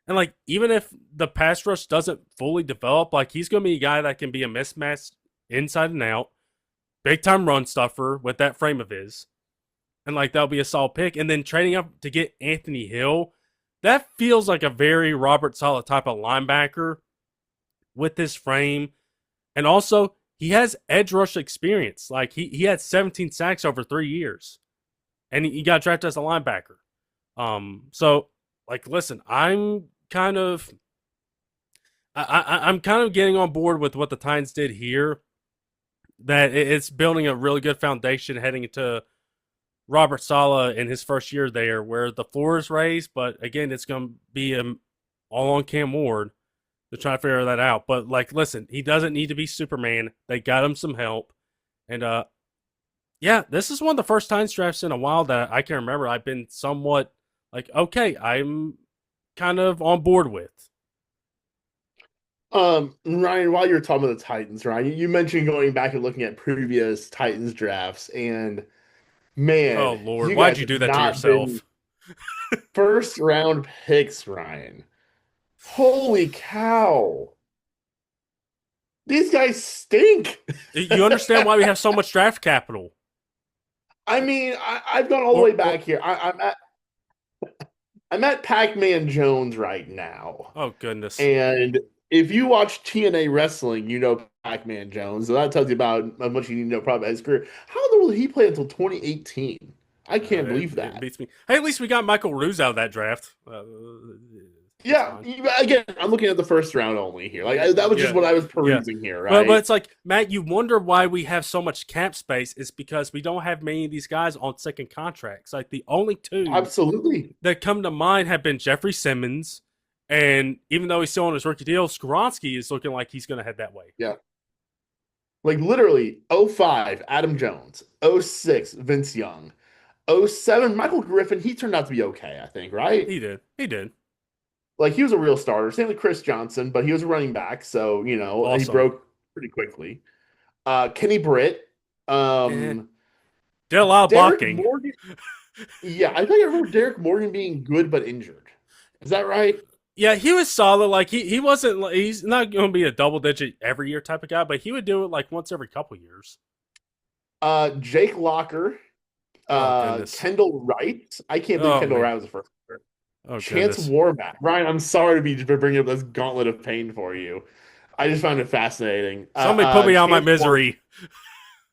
And like, even if the pass rush doesn't fully develop, like he's going to be a guy that can be a mismatch inside and out, big time run stuffer with that frame of his. And like, that'll be a solid pick. And then trading up to get Anthony Hill, that feels like a very Robert Saleh type of linebacker with this frame. And also, he has edge rush experience. Like, he had 17 sacks over 3 years. And he got drafted as a linebacker. So, like, listen, I'm kind of getting on board with what the Titans did here. That it's building a really good foundation heading into Robert Saleh in his first year there, where the floor is raised, but again, it's going to be all on Cam Ward to try to figure that out. But like, listen, he doesn't need to be Superman. They got him some help, and yeah, this is one of the first Titans drafts in a while that I can remember I've been somewhat like, okay, I'm kind of on board with. Ryan, while you're talking about the Titans, Ryan, you mentioned going back and looking at previous Titans drafts, and man, Oh Lord, you why'd guys you have do that to not yourself? been first round picks, Ryan. Holy cow. These guys stink. You understand why we have so much draft capital? I mean, I've gone all the way back here. I'm at Pac-Man Jones right now. Oh goodness. And if you watch TNA wrestling, you know Pac-Man Jones. So that tells you about how much you need to know probably about his career. How in the world did he play until 2018? I can't believe It that. beats me. Hey, at least we got Michael Ruse out of that draft. It's Yeah, fine. again, I'm looking at the first round only here. That was just Yeah, what I was yeah. perusing here, But right? it's like, Matt, you wonder why we have so much cap space. Is because we don't have many of these guys on second contracts. Like the only two Absolutely. that come to mind have been Jeffrey Simmons, and even though he's still on his rookie deal, Skoronski is looking like he's going to head that way. Yeah. Like literally, '05 Adam Jones, '06 Vince Young, '07 Michael Griffin. He turned out to be okay, I think, right? He did. He did. Like he was a real starter. Same with Chris Johnson, but he was a running back, so he Also, broke pretty quickly. Kenny Britt, eh, um, did a lot of Derek blocking. Morgan. Yeah, I think I remember Derek Morgan being good but injured. Is that right? Yeah, he was solid. Like he wasn't. He's not going to be a double digit every year type of guy, but he would do it like once every couple years. Jake Locker, Oh goodness. Kendall Wright. I can't believe Oh Kendall man. Wright was the first. Oh Chance goodness. Warmack. Ryan, I'm sorry to be bringing up this gauntlet of pain for you. I just found it fascinating. Somebody put me out of my misery.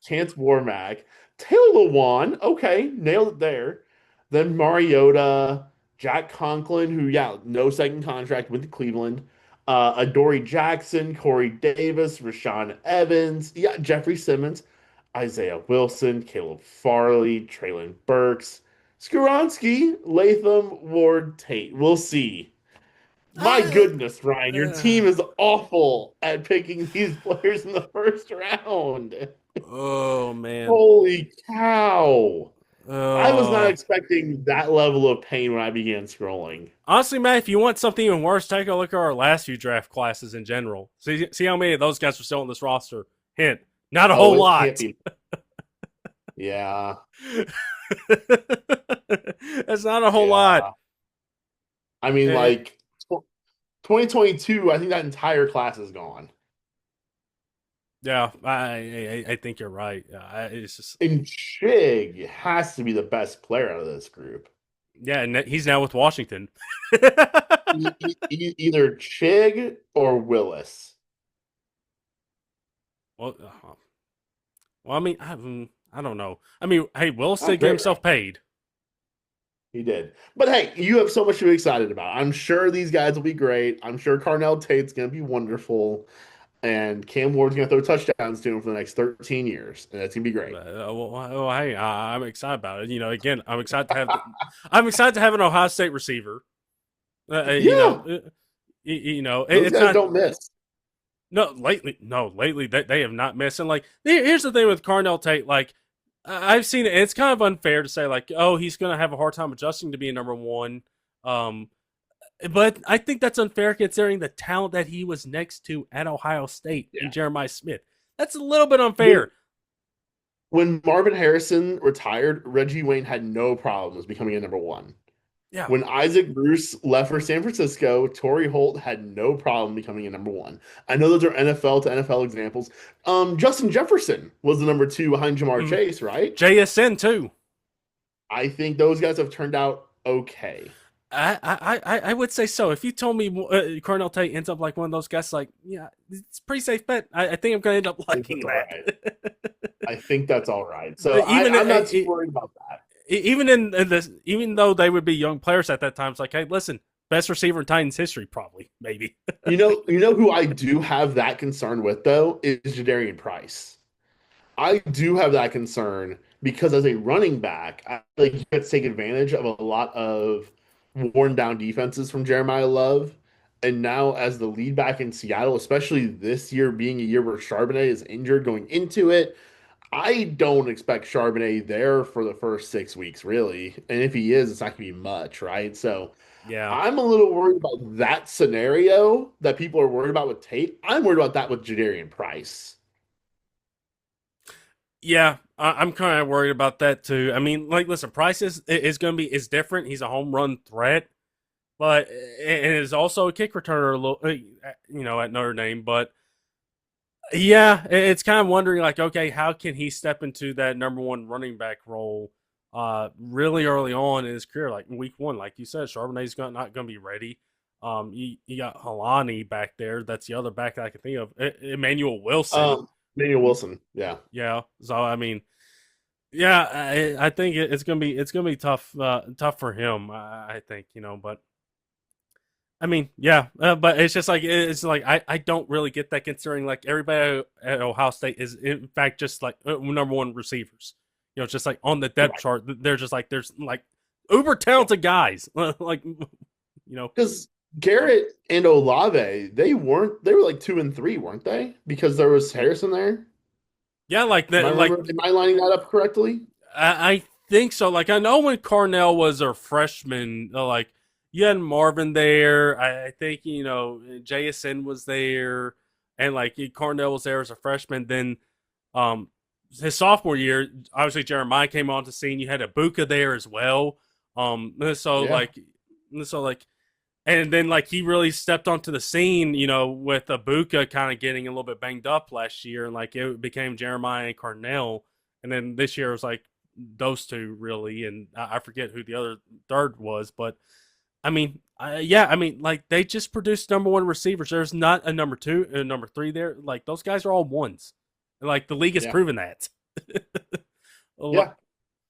Chance Warmack. Taylor Lewan. Okay, nailed it there. Then Mariota, Jack Conklin, who, yeah, no second contract with Cleveland. Adoree Jackson, Corey Davis, Rashawn Evans. Yeah, Jeffrey Simmons, Isaiah Wilson, Caleb Farley, Traylon Burks, Skoronski, Latham, Ward, Tate. We'll see. My Uh, goodness, Ryan, your team is awful at picking these players in the first round. oh man. Holy cow. I was not Oh. expecting that level of pain when I began scrolling. Honestly, Matt, if you want something even worse, take a look at our last few draft classes in general. See how many of those guys are still on this roster. Hint: not a Oh, whole it can't lot. be. Yeah. That's not a whole lot. Yeah. I mean, Eh, like 2022, I think that entire class is gone. yeah, I think you're right. It's just And Chig has to be the best player out of this group. yeah, and he's now with Washington. Either Chig or Willis. well, well, I mean, I don't know. I mean, hey, Willis That's did get great, right? himself paid. He did. But hey, you have so much to be excited about. I'm sure these guys will be great. I'm sure Carnell Tate's going to be wonderful. And Cam Ward's going to throw touchdowns to him for the next 13 years. And that's going to be great. Hey, I'm excited about it. Again, I'm excited to have I'm excited to have an Ohio State receiver. Yeah. Those It's guys not don't miss. lately they have not missed. And like, here's the thing with Carnell Tate. Like, I've seen it. And it's kind of unfair to say like, oh, he's going to have a hard time adjusting to being number one. Um, but I think that's unfair considering the talent that he was next to at Ohio State in Yeah. Jeremiah Smith. That's a little bit When, unfair. when Marvin Harrison retired, Reggie Wayne had no problems becoming a number one. Yeah. When Isaac Bruce left for San Francisco, Torrey Holt had no problem becoming a number one. I know those are NFL to NFL examples. Justin Jefferson was the number two behind Jamar Mm. Chase, right? JSN too. I think those guys have turned out okay. I would say so. If you told me Cornell Tate ends up like one of those guys, like, yeah, it's a pretty safe bet. I think I'm going to end up I think liking that's all right. that. I think that's all right. So even I'm not too worried about that. even in this, even though they would be young players at that time, it's like, hey, listen, best receiver in Titans history, probably, maybe. You know who I do have that concern with though is Jadarian Price. I do have that concern because as a running back, I feel like you get to take advantage of a lot of worn down defenses from Jeremiyah Love. And now as the lead back in Seattle, especially this year being a year where Charbonnet is injured going into it, I don't expect Charbonnet there for the first 6 weeks, really. And if he is, it's not going to be much, right? So Yeah. I'm a little worried about that scenario that people are worried about with Tate. I'm worried about that with Jadarian Price. Yeah, I'm kind of worried about that too. I mean, like, listen, Price is going to be is different. He's a home run threat, but and is also a kick returner, a little, at Notre Dame. But yeah, it's kind of wondering, like, okay, how can he step into that number one running back role, really early on in his career, like week one, like you said, Charbonnet's not going to be ready. You got Halani back there. That's the other back that I can think of. Emmanuel Wilson. Daniel Wilson. Yeah. Yeah. So I mean, yeah, I think it's gonna be tough tough for him. I think but I mean, yeah, but it's like I don't really get that considering like everybody at Ohio State is in fact just like number one receivers. Just like on the depth Right. chart, they're just like there's like uber talented guys. Like Because Garrett and Olave, they were like 2 and 3, weren't they? Because there was Harrison there. yeah, like that. Am I lining that up correctly? I think so. Like I know when Carnell was a freshman, like you had Marvin there. I think JSN was there, and like Carnell was there as a freshman. Then um his sophomore year, obviously Jeremiyah came on to scene. You had Ibuka there as well. So Yeah. like and then like he really stepped onto the scene, with Ibuka kind of getting a little bit banged up last year, and like it became Jeremiyah and Carnell, and then this year it was like those two really, and I forget who the other third was, but I mean, yeah, I mean, like they just produced number one receivers. There's not a number two and number three there. Like those guys are all ones. Like the league has Yeah. proven that. Yeah.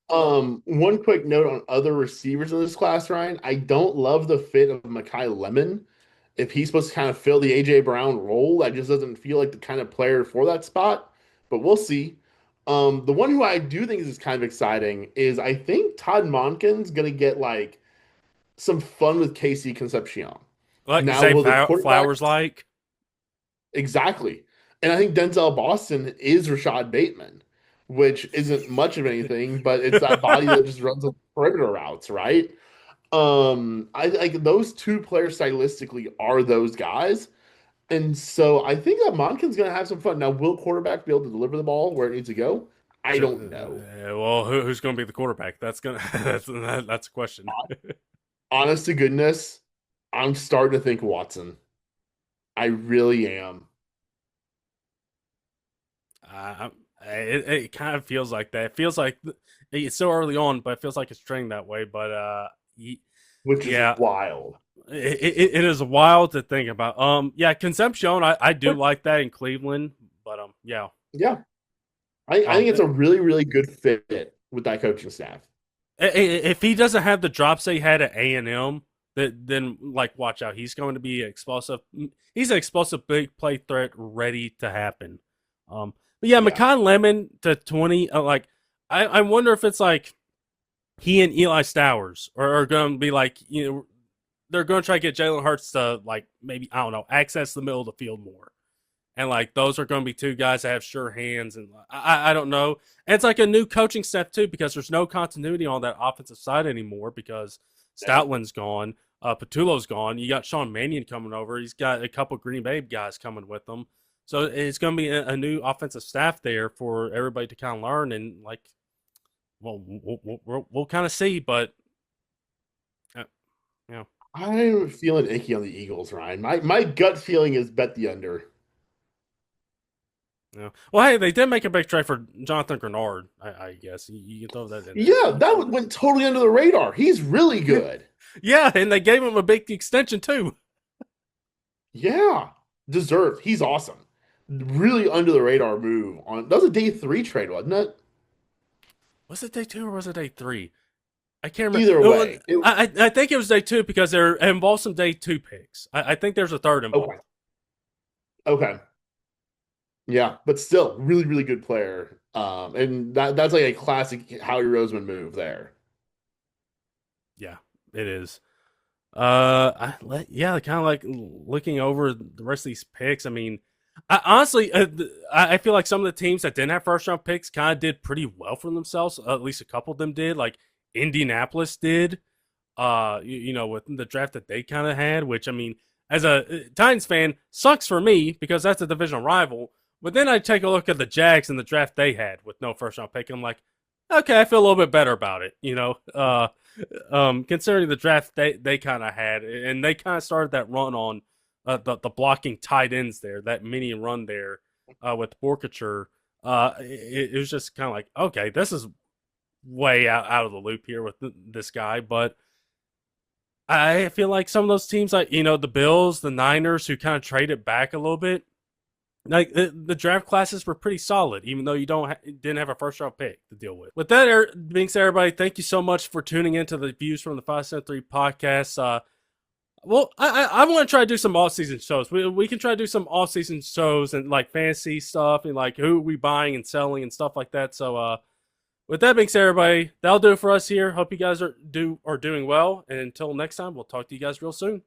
One quick note on other receivers in this class, Ryan. I don't love the fit of Mekhi Lemon. If he's supposed to kind of fill the AJ Brown role, that just doesn't feel like the kind of player for that spot. But we'll see. The one who I do think is kind of exciting is I think Todd Monken's gonna get like some fun with Casey Concepcion. Like Now, Zay will the quarterback Flowers like. exactly? And I think Denzel Boston is Rashad Bateman, which isn't much of anything, but it's that body that just runs the perimeter routes, right? I like those two players stylistically are those guys. And so I think that Monken's going to have some fun. Now, will quarterback be able to deliver the ball where it needs to go? I don't know. Well, who's going to be the quarterback? That's gonna that's a question. Honest to goodness, I'm starting to think Watson. I really am. Uh, it kind of feels like that. It feels like it's so early on, but it feels like it's trending that way. But Which is yeah, wild. it is wild to think about. Yeah, Concepcion, I do like that in Cleveland, but yeah, Yeah. I um, think it's a really, really good fit with that coaching staff. if he doesn't have the drops they had at A&M, then like watch out. He's going to be explosive. He's an explosive big play threat ready to happen. But yeah, Yeah. McConn Lemon to 20. Like I wonder if it's like he and Eli Stowers are going to be like they're going to try to get Jalen Hurts to like maybe I don't know access the middle of the field more. And like those are going to be two guys that have sure hands, and I don't know. And it's like a new coaching step too because there's no continuity on that offensive side anymore because Stoutland's gone, Patullo's gone. You got Sean Mannion coming over. He's got a couple Green Bay guys coming with him, so it's going to be a new offensive staff there for everybody to kind of learn and like. Well, we'll kind of see, but yeah. I'm feeling icky on the Eagles, Ryan. My gut feeling is bet the under. Yeah. Well, hey, they did make a big trade for Jonathan Grenard. I guess you can throw that in there. Yeah, that went totally under the radar. He's really good. Yeah, and they gave him a big extension too. Yeah, deserved. He's awesome. Really under the radar move on. That was a day 3 trade, wasn't it? Was it day 2 or was it day 3? I can't remember. Either way, I think it was day 2 because there involved some day 2 picks. I think there's a third involved. okay. Okay. Yeah, but still, really, really good player. And that's like a classic Howie Roseman move there. Yeah, it is. Yeah, kind of like looking over the rest of these picks. I mean, honestly, I feel like some of the teams that didn't have first round picks kind of did pretty well for themselves. At least a couple of them did. Like Indianapolis did. With the draft that they kind of had, which I mean, as a Titans fan, sucks for me because that's a divisional rival. But then I take a look at the Jags and the draft they had with no first round pick, and I'm like, okay, I feel a little bit better about it. Considering the draft they kind of had, and they kind of started that run on the blocking tight ends there, that mini run there with Borkature. It was just kind of like, okay, this is way out of the loop here with this guy, but I feel like some of those teams, like the Bills, the Niners, who kind of traded back a little bit, like the draft classes were pretty solid, even though you didn't have a first round pick to deal with. With that being said, everybody, thank you so much for tuning into the Views from the 573 podcast. Well, I want to try to do some off season shows. We can try to do some off season shows and like fantasy stuff and like who we buying and selling and stuff like that. So with that being said, everybody, that'll do it for us here. Hope you guys are doing well. And until next time, we'll talk to you guys real soon.